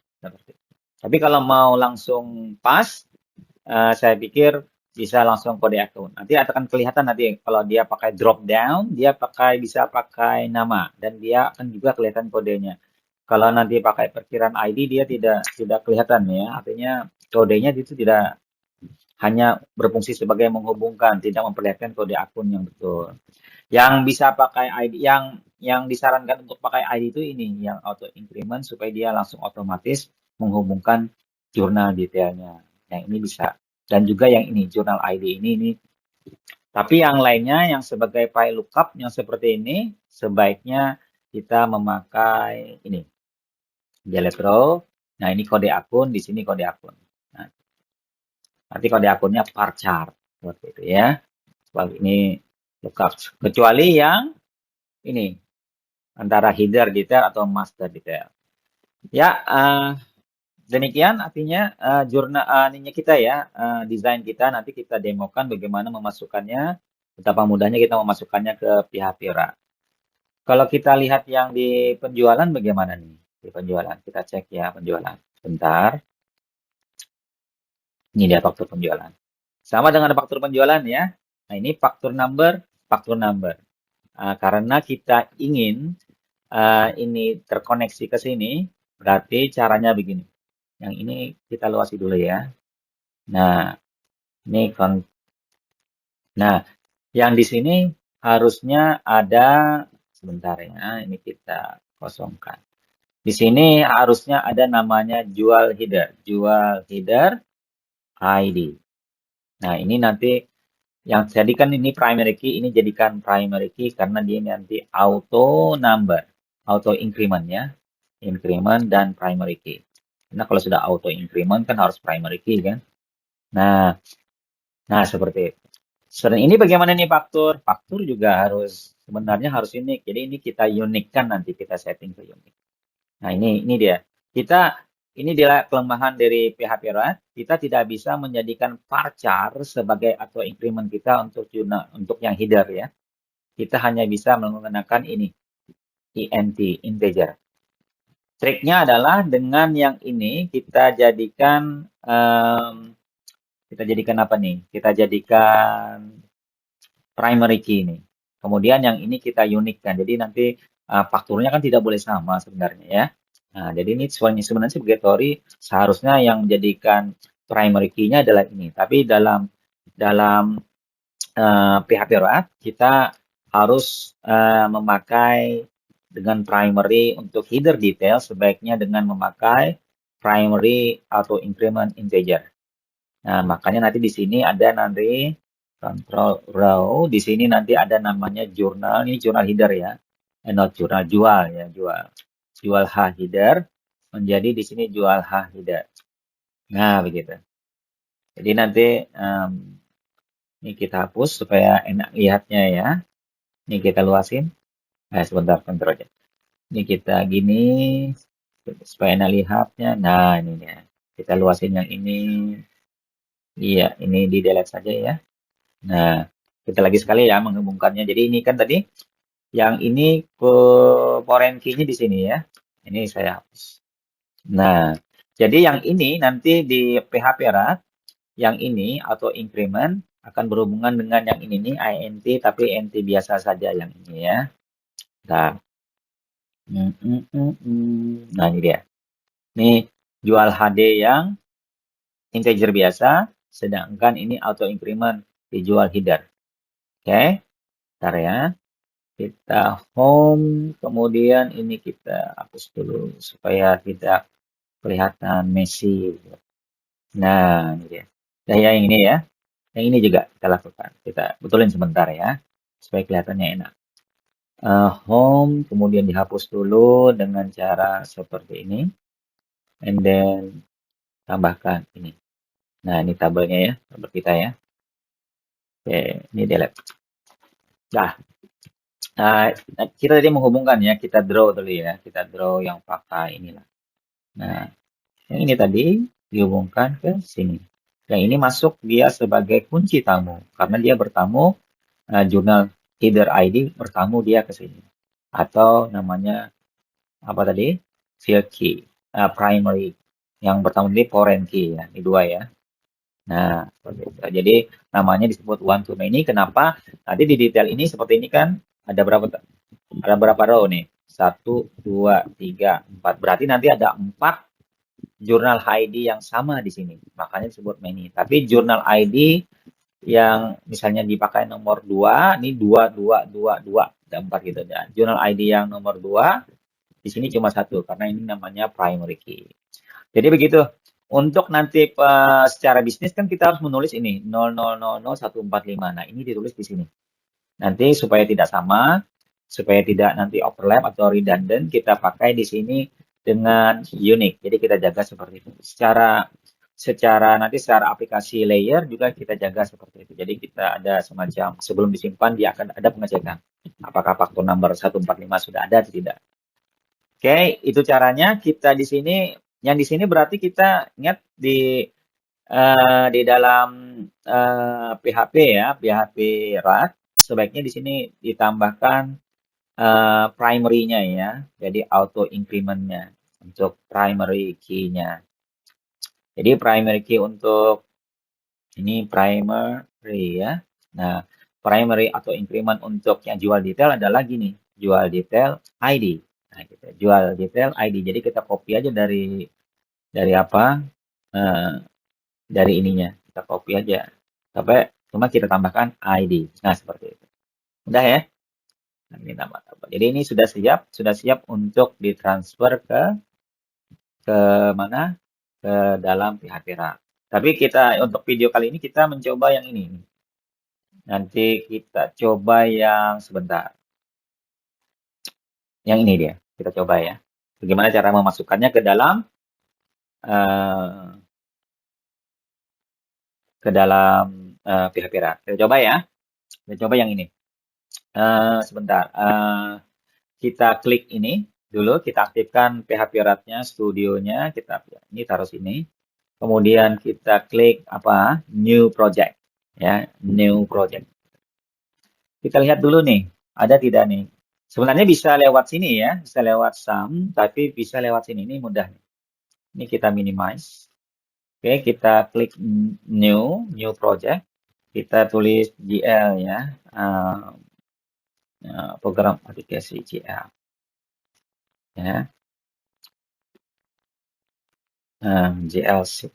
Tapi kalau mau langsung pas, saya pikir bisa langsung kode akun. Nanti akan kelihatan nanti kalau dia pakai drop down, dia bisa pakai nama dan dia akan juga kelihatan kodenya. Kalau nanti pakai perkiraan ID dia tidak kelihatan ya. Artinya kodenya itu tidak hanya berfungsi sebagai menghubungkan, tidak memperlihatkan kode akun yang betul. Yang bisa pakai ID, yang disarankan untuk pakai ID itu ini, yang auto increment supaya dia langsung otomatis menghubungkan jurnal detailnya. Yang ini bisa. Dan juga yang ini, jurnal ID ini. Tapi yang lainnya, yang sebagai file lookup, yang seperti ini, sebaiknya kita memakai ini. Delete row. Nah, ini kode akun, di sini kode akun. Nah, nanti kode akunnya varchar seperti itu ya. Seperti ini lookup. Kecuali yang ini antara header detail atau master detail. Ya, demikian artinya jurnal ininya kita ya, desain kita nanti kita demokan bagaimana memasukkannya, betapa mudahnya kita memasukkannya ke pihak Pira. Kalau kita lihat yang di penjualan bagaimana nih? Di penjualan kita cek ya penjualan. Bentar. Ini dia faktur penjualan. Sama dengan faktur penjualan ya. Nah, ini faktur number, faktur number. Karena kita ingin ini terkoneksi ke sini, berarti caranya begini. Yang ini kita luasi dulu ya. Nah, ini Nah, yang di sini harusnya ada sebentar ya. Ini kita kosongkan. Di sini harusnya ada namanya jual header ID. Nah, ini nanti yang jadikan ini primary key, ini jadikan primary key karena dia nanti auto number, auto increment ya. Increment dan primary key. Karena kalau sudah auto increment kan harus primary key kan. Nah, seperti itu. Selain ini bagaimana nih faktur? Faktur juga sebenarnya harus unik. Jadi ini kita unikkan nanti kita setting ke unik. Nah, ini dia. Ini dia kelemahan dari PHP Rat. Kita tidak bisa menjadikan varchar sebagai atau increment kita untuk yang header ya. Kita hanya bisa menggunakan ini int integer. Triknya adalah dengan yang ini kita jadikan apa nih? Kita jadikan primary key ini. Kemudian yang ini kita unikkan. Jadi nanti fakturnya kan tidak boleh sama sebenarnya ya. Nah, jadi ini sebenarnya sebagai teori seharusnya yang menjadikan primary key-nya adalah ini. Tapi dalam PHP ROAT kita harus memakai dengan primary untuk header detail sebaiknya dengan memakai primary atau increment integer. Nah, makanya nanti di sini ada nanti control row, di sini nanti ada namanya jurnal, ini jurnal header ya. Not jurnal jual ya, jual H header menjadi di sini jual H header. Nah, begitu. Jadi nanti ini kita hapus supaya enak lihatnya ya. Ini kita luasin. Nah, sebentar aja. Ini kita gini supaya enak lihatnya. Nah, ini ya. Kita luasin yang ini. Iya, ini di delete saja ya. Nah, kita lagi sekali ya menghubungkannya. Jadi ini kan tadi yang ini ke foreign key-nya di sini ya. Ini saya hapus. Nah, jadi yang ini nanti di PHP Rat, yang ini atau increment akan berhubungan dengan yang ini nih int tapi int biasa saja yang ini ya. Nah, nah ini dia. Ini jual HD yang integer biasa, sedangkan ini auto increment dijual header. Oke, bentar ya. Kita home, kemudian ini kita hapus dulu supaya tidak kelihatan messy. Nah, ini dia. Nah, yang ini ya. Yang ini juga kita lakukan. Kita betulin sebentar ya, supaya kelihatannya enak. Home, kemudian dihapus dulu dengan cara seperti ini. And then tambahkan ini. Nah, ini tabelnya ya, tabel kita ya. Oke, ini delete. Nah, kita tadi menghubungkan ya, kita draw dulu ya. Kita draw yang pakai inilah. Nah, yang ini tadi dihubungkan ke sini. Yang ini masuk dia sebagai kunci tamu. Karena dia bertamu, jurnal header ID bertamu dia ke sini. Atau namanya, apa tadi? Field key, primary. Yang bertamu ini foreign key ya, ini dua ya. Nah, jadi namanya disebut one to many. Kenapa? Nanti di detail ini seperti ini kan ada berapa row nih? 1, 2, 3, 4. Berarti nanti ada 4 jurnal ID yang sama di sini. Makanya disebut many. Tapi jurnal ID yang misalnya dipakai nomor 2, ini 2, 2, 2, 2. Ada 4 gitu. Dan jurnal ID yang nomor 2, di sini cuma 1. Karena ini namanya primary key. Jadi begitu. Untuk nanti secara bisnis kan kita harus menulis ini 0000145. Nah, ini ditulis di sini. Nanti supaya tidak sama, supaya tidak nanti overlap atau redundant, kita pakai di sini dengan unik. Jadi kita jaga seperti itu. Secara aplikasi layer juga kita jaga seperti itu. Jadi kita ada semacam sebelum disimpan dia akan ada pengecekan. Apakah faktor number 145 sudah ada atau tidak. Oke, itu caranya. Kita di sini, yang di sini berarti kita ingat di dalam PHP ya, PHP RAD, sebaiknya di sini ditambahkan primary-nya ya, jadi auto increment-nya untuk primary key-nya. Jadi primary key untuk ini primary ya. Nah, primary atau increment untuk yang jual detail adalah gini, jual detail ID. Nah, gitu. Jual detail ID. Jadi kita copy aja dari apa? Dari ininya. Kita copy aja. Sampai cuma kita tambahkan ID. Nah, seperti itu. Udah ya? Nah, ini tambah-tambah. Jadi ini sudah siap untuk ditransfer ke mana? Ke dalam PHP RAD. Tapi kita untuk video kali ini kita mencoba yang ini. Nanti kita coba yang sebentar. Yang ini dia. Kita coba ya. Bagaimana cara memasukkannya ke dalam PHP RAD. Kita coba ya. Kita coba yang ini. Sebentar. Kita klik ini dulu. Kita aktifkan PHP RAD-nya, studionya. Kita ini taruh sini. Kemudian kita klik apa? New project. Ya, new project. Kita lihat dulu nih, ada tidak nih? Sebenarnya bisa lewat sini ya, bisa lewat sum, tapi bisa lewat sini. Ini mudah. Ini kita minimize. Oke, kita klik new project. Kita tulis GL ya, program aplikasi GL. Ya, GL sheet.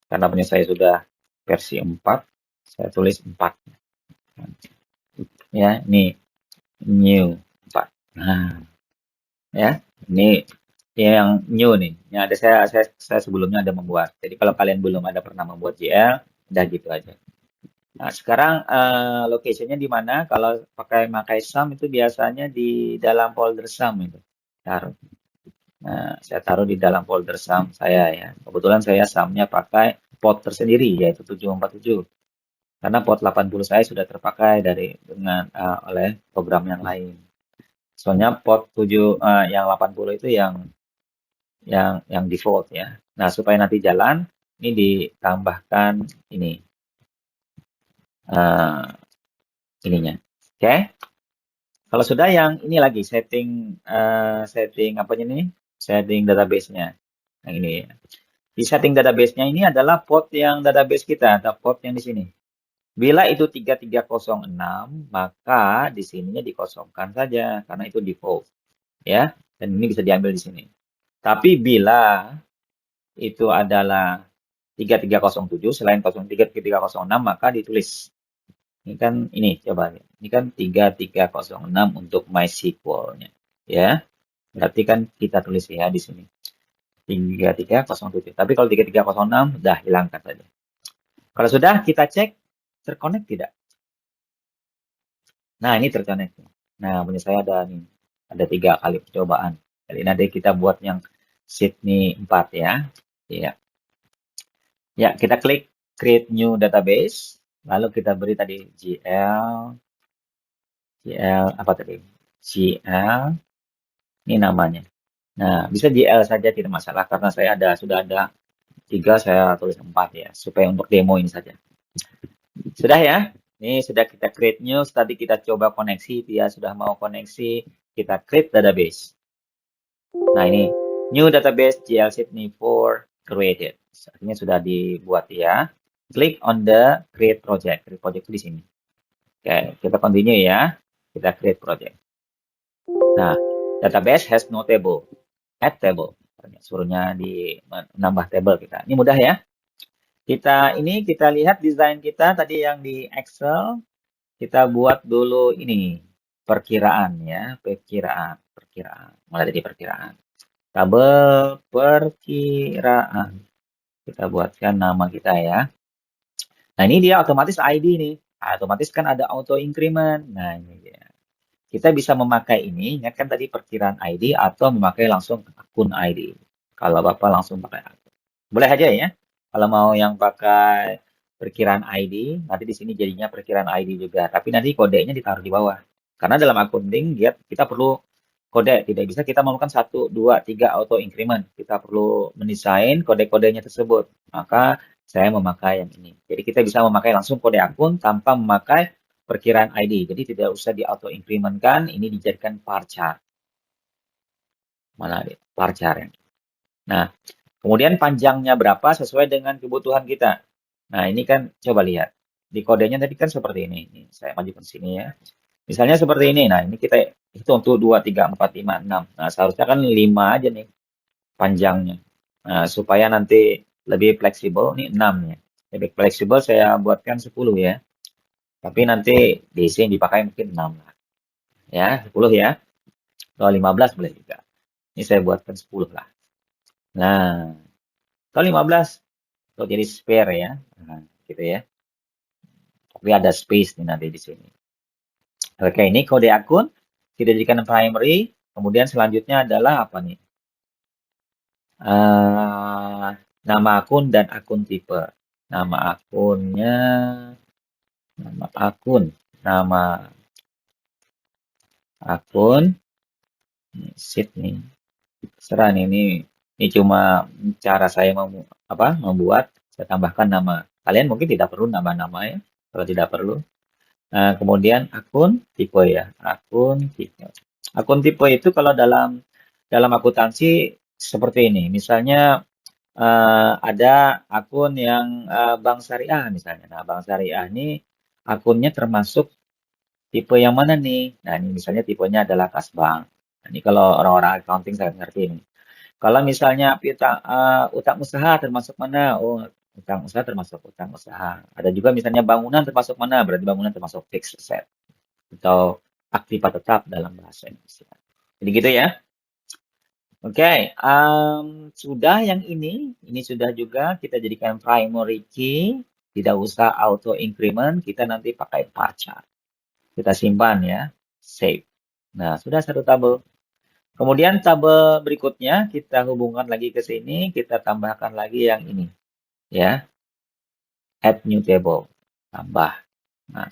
Karena punya saya sudah versi 4, saya tulis 4. Ya, ini new 4. Nah, ya, ini yang new nih. Yang ada saya sebelumnya ada membuat. Jadi kalau kalian belum ada pernah membuat GL, udah gitu aja. Nah, sekarang location-nya di mana? Kalau pakai sum itu biasanya di dalam folder sum itu. Taruh. Nah, saya taruh di dalam folder sum saya ya. Kebetulan saya sum-nya pakai port tersendiri yaitu 747. Karena port 80 saya sudah terpakai oleh program yang lain. Soalnya port 7 yang 80 itu yang default ya. Nah, supaya nanti jalan, ini ditambahkan ini ininya. Oke. Kalau sudah yang ini lagi setting apanya nih? Setting database-nya. Yang ini ya. Di setting database-nya ini adalah port yang database kita, atau port yang di sini. Bila itu 3306, maka di sininya dikosongkan saja karena itu default. Ya. Dan ini bisa diambil di sini. Tapi bila itu adalah 3307 selain 3306 maka ditulis. Ini kan ini coba. Ini kan 3306 untuk MySQL-nya. Ya. Berarti kan kita tulis ya di sini. 3307. Tapi kalau 3306 udah hilangkan saja. Kalau sudah kita cek terconnect tidak? Nah, ini terconnect. Nah, punya saya ada nih. Ada 3 kali percobaan. Jadi nanti kita buat yang Sydney 4 ya. Iya. Ya, kita klik create new database. Lalu kita beri tadi GL apa tadi? GL ini namanya. Nah, bisa GL saja tidak masalah karena saya sudah ada 3, saya tulis 4 ya, supaya untuk demo ini saja. Sudah ya? Ini sudah kita create new, tadi kita coba koneksi, dia sudah mau koneksi, kita create database. Nah, ini new database GL Sydney 4 created. Artinya sudah dibuat ya. Klik on the create project. Create project di sini. Oke, kita continue ya. Kita create project. Nah, database has no table. Add table. Suruhnya nambah table kita. Ini mudah ya. Kita lihat desain kita tadi yang di Excel. Kita buat dulu ini perkiraan ya, perkiraan. Mulai dari perkiraan. Tabel perkiraan. Kita buatkan nama kita ya. Nah, ini dia otomatis ID nih. Otomatis kan ada auto increment. Nah, ini dia. kita bisa memakai ini, ya kan tadi perkiraan ID atau memakai langsung akun ID. Kalau Bapak langsung pakai akun. Boleh aja ya. Kalau mau yang pakai perkiraan ID, nanti di sini jadinya perkiraan ID juga. Tapi nanti kodenya ditaruh di bawah. Karena dalam accounting kita perlu kode. Tidak bisa kita melakukan 1, 2, 3 auto increment. Kita perlu mendesain kode-kodenya tersebut. Maka saya memakai yang ini. Jadi kita bisa memakai langsung kode akun tanpa memakai perkiraan ID. Jadi tidak usah di auto increment kan, ini dijadikan bar chart. Mana bar chart yang. Nah, kemudian panjangnya berapa sesuai dengan kebutuhan kita. Nah, ini kan coba lihat. Di kodenya tadi kan seperti ini. Ini saya majukan sini ya. Misalnya seperti ini. Nah, ini kita hitung untuk 2, 3, 4, 5, 6. Nah, seharusnya kan 5 aja nih panjangnya. Nah, supaya nanti lebih fleksibel, ini 6 ya. Lebih fleksibel saya buatkan 10 ya. Tapi nanti di sini dipakai mungkin 6 lah. Ya, 10 ya. Kalau 15 boleh juga. Ini saya buatkan 10 lah. Nah, kalau 15 untuk jadi spare ya. Nah, gitu ya. Tapi ada space nih nanti di sini. Oke, ini kode akun kita jadikan primary. Kemudian selanjutnya adalah apa nih? Nama akun dan akun tipe. Nama akunnya, nama akun, nama akun, sheet nih. Serah nih, ini cuma cara saya membuat, saya tambahkan nama. Kalian mungkin tidak perlu nama-nama ya, kalau tidak perlu. Nah, kemudian akun tipe ya, akun tipe. Akun tipe itu kalau dalam akuntansi seperti ini. Misalnya ada akun yang Bank Syariah misalnya. Nah, Bank Syariah ini akunnya termasuk tipe yang mana nih? Nah, ini misalnya tipenya adalah kas bank. Nah, ini kalau orang-orang accounting saya ngerti ini. Kalau misalnya utang usaha termasuk mana? Oh, utang usaha termasuk utang usaha. Ada juga misalnya bangunan termasuk mana? Berarti bangunan termasuk fixed asset atau aktiva tetap dalam bahasa Indonesia. Jadi gitu ya. Oke, sudah yang ini sudah juga kita jadikan primary key, tidak usah auto increment, kita nanti pakai bar chart. Kita simpan ya, save. Nah, sudah satu tabel. Kemudian tabel berikutnya kita hubungkan lagi ke sini, kita tambahkan lagi yang ini, ya, add new table, tambah. Nah,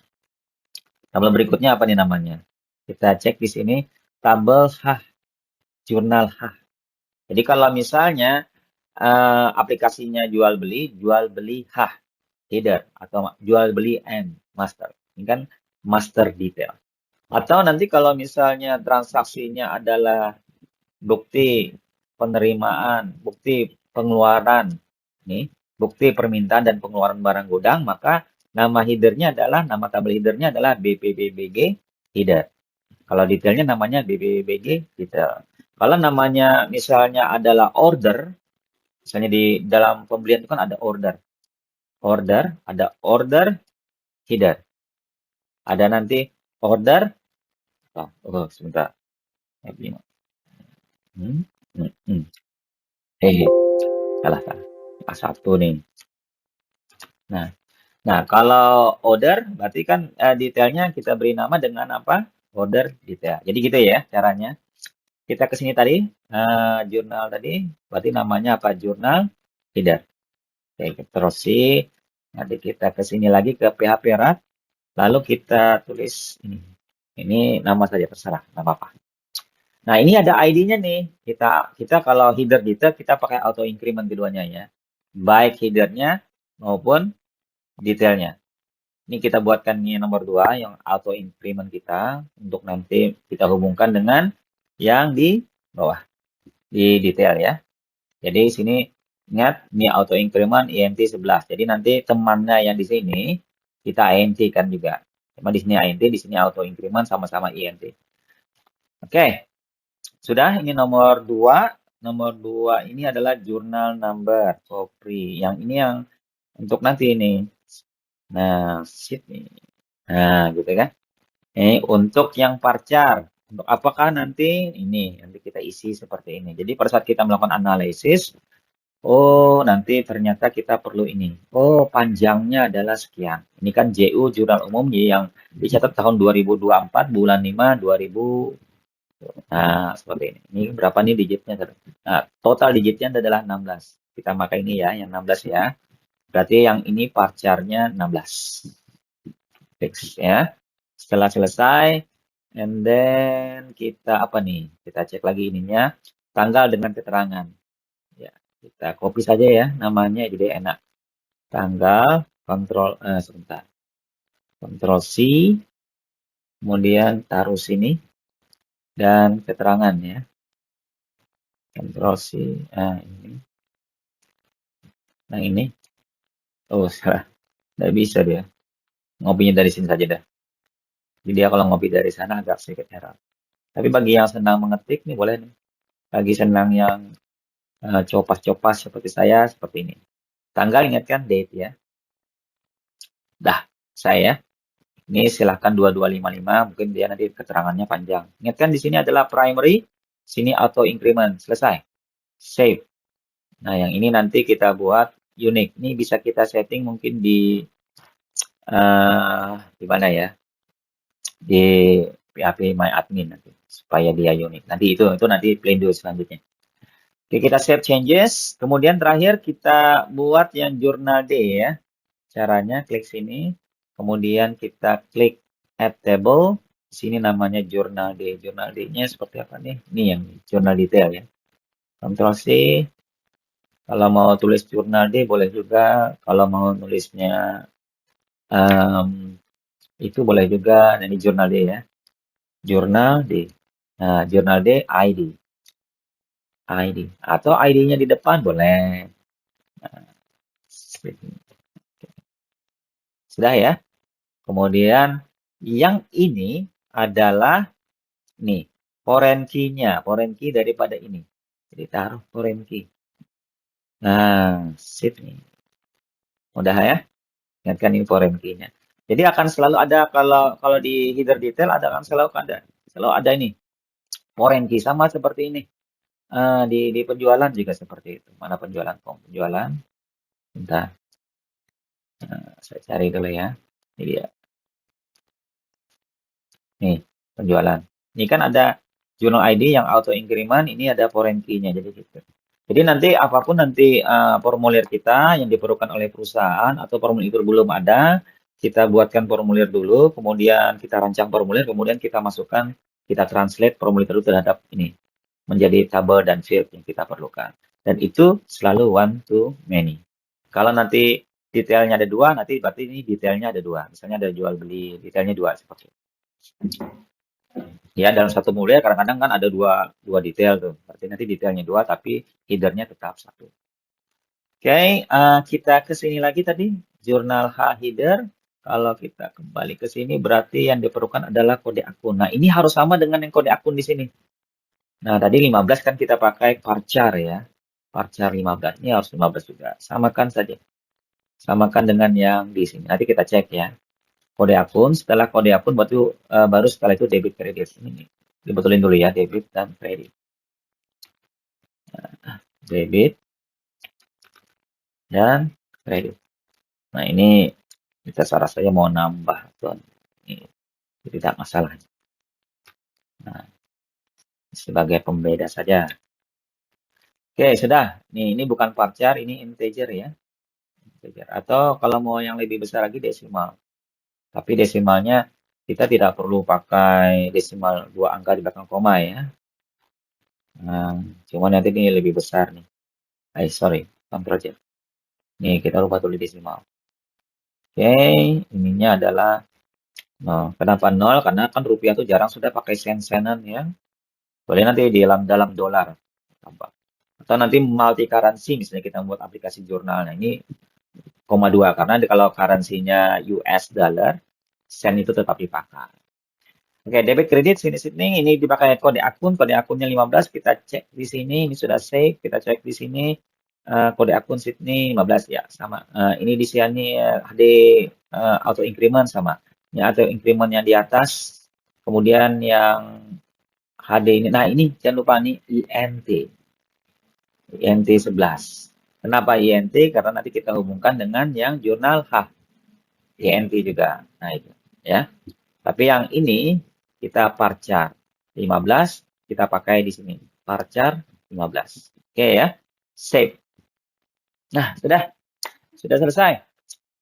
tabel berikutnya apa nih namanya? Kita cek di sini, tabel H, jurnal H. Jadi kalau misalnya aplikasinya jual beli H, header, atau jual beli M, master. Ini kan master detail. Atau nanti kalau misalnya transaksinya adalah bukti penerimaan, bukti pengeluaran, nih, bukti permintaan dan pengeluaran barang gudang, maka nama tabel headernya adalah BPBBG header. Kalau detailnya namanya BPBBG detail. Kalau namanya misalnya adalah order, misalnya di dalam pembelian itu kan ada order. Ada order header. Ada nanti order, sebentar. Salah. A1 nih. Nah, kalau order berarti kan detailnya kita beri nama dengan apa? Order detail. Jadi gitu ya caranya. Kita ke sini tadi, jurnal tadi, berarti namanya apa? Jurnal header. Oke, terusin. Nanti kita ke sini lagi ke PHP Rat. Lalu kita tulis ini. Ini nama saja terserah, nggak apa-apa. Nah, ini ada ID-nya nih. Kita kalau header detail kita pakai auto increment keduanya ya. Baik headernya maupun detailnya. Ini kita buatkan ini nomor 2 yang auto increment kita untuk nanti kita hubungkan dengan yang di bawah di detail ya. Jadi sini ingat ini auto increment INT 11. Jadi nanti temannya yang di sini kita INT kan juga. Cuma di sini INT, di sini auto increment sama-sama INT. Oke. Sudah ini nomor 2. Nomor 2 ini adalah journal number copy. Yang ini yang untuk nanti ini. Nah, sheet nih. Nah, gitu kan. Ini untuk yang parcar. Untuk apakah nanti ini kita isi seperti ini. Jadi pada saat kita melakukan analisis, Oh, nanti ternyata kita perlu ini. Oh, panjangnya adalah sekian. Ini kan JU Jurnal Umum yang dicatat tahun 2024 bulan 5 2000. Nah, seperti ini. Ini berapa nih digitnya? Nah, total digitnya adalah 16. Kita pakai ini ya, yang 16 ya. Berarti yang ini parcarnya 16. Fix ya. Setelah selesai, and then kita apa nih? Kita cek lagi ininya. Tanggal dengan keterangan. Ya, kita copy saja ya namanya jadi enak. Tanggal, kontrol, sebentar. Kontrol C, kemudian taruh sini, dan keterangan ya. Kontrol C, nah ini. Nah ini, oh salah. Nggak bisa dia. Ngopinya dari sini saja dah. Jadi dia kalau ngopi dari sana agak sedikit error. Tapi bagi yang senang mengetik nih boleh nih. Bagi senang yang copas-copas seperti saya, seperti ini. Tanggal ingatkan date ya. Dah, saya. Ini silahkan 2255, mungkin dia nanti keterangannya panjang. Ingatkan di sini adalah primary, sini auto increment, selesai. Save. Nah, yang ini nanti kita buat unique. Ini bisa kita setting mungkin di mana ya? Di PHP My Admin nanti supaya dia unik. Nanti itu nanti play dulu selanjutnya. Oke, kita save changes. Kemudian terakhir kita buat yang journal day ya. Caranya klik sini, kemudian kita klik add table. Di sini namanya journal day. Journal day-nya seperti apa nih? Ini yang journal detail ya. Ctrl C. Kalau mau tulis journal day boleh juga. Kalau mau nulisnya itu boleh juga. Nah, ini journal day ya. Journal day. Nah, journal day ID. ID. Atau ID-nya di depan boleh. Nah, sudah ya. Kemudian yang ini adalah nih foreign key-nya, foreign key daripada ini. Jadi taruh foreign key. Nah, sip nih. Mudah ya. Ingatkan ini foreign key-nya. Jadi akan selalu ada kalau di header detail akan selalu ada ini foreign key sama seperti ini. Di penjualan juga seperti itu. Mana penjualan? Penjualan. Bentar. Saya cari dulu ya. Ini dia. Nih, penjualan. Ini kan ada journal ID yang auto increment, ini ada foreign key-nya, jadi gitu. Jadi nanti apapun nanti formulir kita yang diperlukan oleh perusahaan atau formulir itu belum ada, kita buatkan formulir dulu, kemudian kita rancang formulir, kemudian kita masukkan, kita translate formulir itu terhadap ini menjadi tabel dan field yang kita perlukan. Dan itu selalu one to many. Kalau nanti detailnya ada dua, nanti berarti ini detailnya ada dua. Misalnya ada jual beli, detailnya dua seperti itu. Ya, dalam satu formulir kadang-kadang kan ada dua detail tuh. Berarti nanti detailnya dua, tapi headernya tetap satu. Oke, kita ke sini lagi tadi, jurnal H header. Kalau kita kembali ke sini, berarti yang diperlukan adalah kode akun. Nah, ini harus sama dengan yang kode akun di sini. Nah, tadi 15 kan kita pakai varchar ya. Varchar 15, ini harus 15 juga. Samakan saja. Samakan dengan yang di sini. Nanti kita cek ya. Kode akun, setelah kode akun baru setelah itu debit kredit. Ini dibetulin dulu ya, debit dan kredit. Debit dan kredit. Nah, ini kita saran saya mau nambah tuh. Ini tidak masalah. Nah, sebagai pembeda saja. Oke, sudah. Ini bukan varchar, ini integer ya. Integer. Atau kalau mau yang lebih besar lagi desimal. Tapi desimalnya kita tidak perlu pakai desimal 2 angka di belakang koma ya. Nah, cuma nanti ini lebih besar nih. Sorry, control aja. Nih, kita rubah tulis desimal. Oke, ininya adalah 0. Kenapa 0? Karena kan rupiah tuh jarang sudah pakai sen-senan ya. Boleh nanti di dalam dolar. Atau nanti multi currency, misalnya kita membuat aplikasi jurnal. Nah, ini 0,2. Karena kalau currency-nya US dollar, sen itu tetap dipakai. Oke, debit kredit sini ini dipakai kode akunnya 15, kita cek di sini, ini sudah save, kita cek di sini kode akun Sydney 15 ya, sama. Ini di sini HD auto increment sama. Ini auto increment yang di atas, kemudian yang HD ini. Nah, ini jangan lupa nih INT 11. Kenapa INT? Karena nanti kita hubungkan dengan yang jurnal H. INT juga. Nah, itu ya. Tapi yang ini kita parchar 15, kita pakai di sini. Parchar 15. Oke ya. Save. Nah, sudah selesai.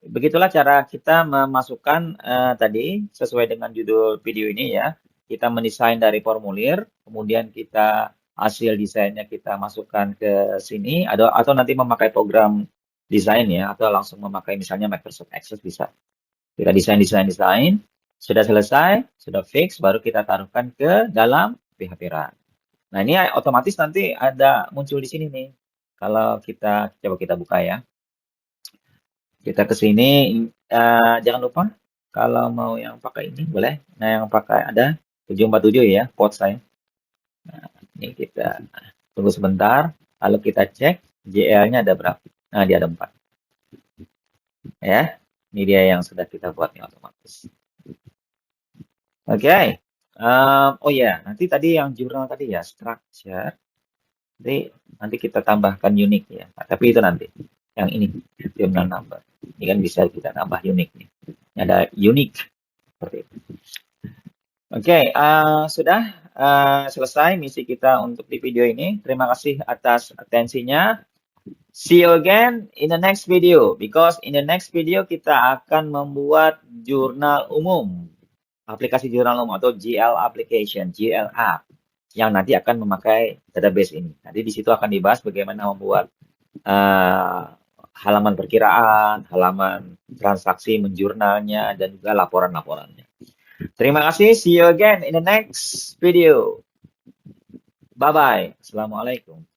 Begitulah cara kita memasukkan tadi sesuai dengan judul video ini ya. Kita mendesain dari formulir, kemudian kita hasil desainnya kita masukkan ke sini, atau nanti memakai program desain ya, atau langsung memakai misalnya Microsoft Access bisa. Kita desain, sudah selesai, sudah fix, baru kita taruhkan ke dalam PHP Run. Nah ini otomatis nanti ada muncul di sini nih. Kalau kita coba kita buka ya. Kita ke sini, jangan lupa kalau mau yang pakai ini boleh. Nah yang pakai ada 747 ya, port saya. Nah, ini kita tunggu sebentar, lalu kita cek JL-nya ada berapa. Nah dia ada 4. Ya, ini dia yang sudah kita buat nih otomatis. Oke. Oh ya, nanti tadi yang jurnal tadi ya, structure. Nanti kita tambahkan unique ya. Nah, tapi itu nanti. Yang ini, jurnal number. Ini kan bisa kita tambah unique nih. Ini ada unique. Seperti itu. Oke, sudah selesai misi kita untuk di video ini. Terima kasih atas atensinya. See you again in the next video. Because in the next video kita akan membuat jurnal umum. Aplikasi jurnal umum atau GL application, GL app. Yang nanti akan memakai database ini. Nanti di situ akan dibahas bagaimana membuat halaman perkiraan, halaman transaksi menjurnalnya, dan juga laporan-laporannya. Terima kasih. See you again in the next video. Bye-bye. Assalamualaikum.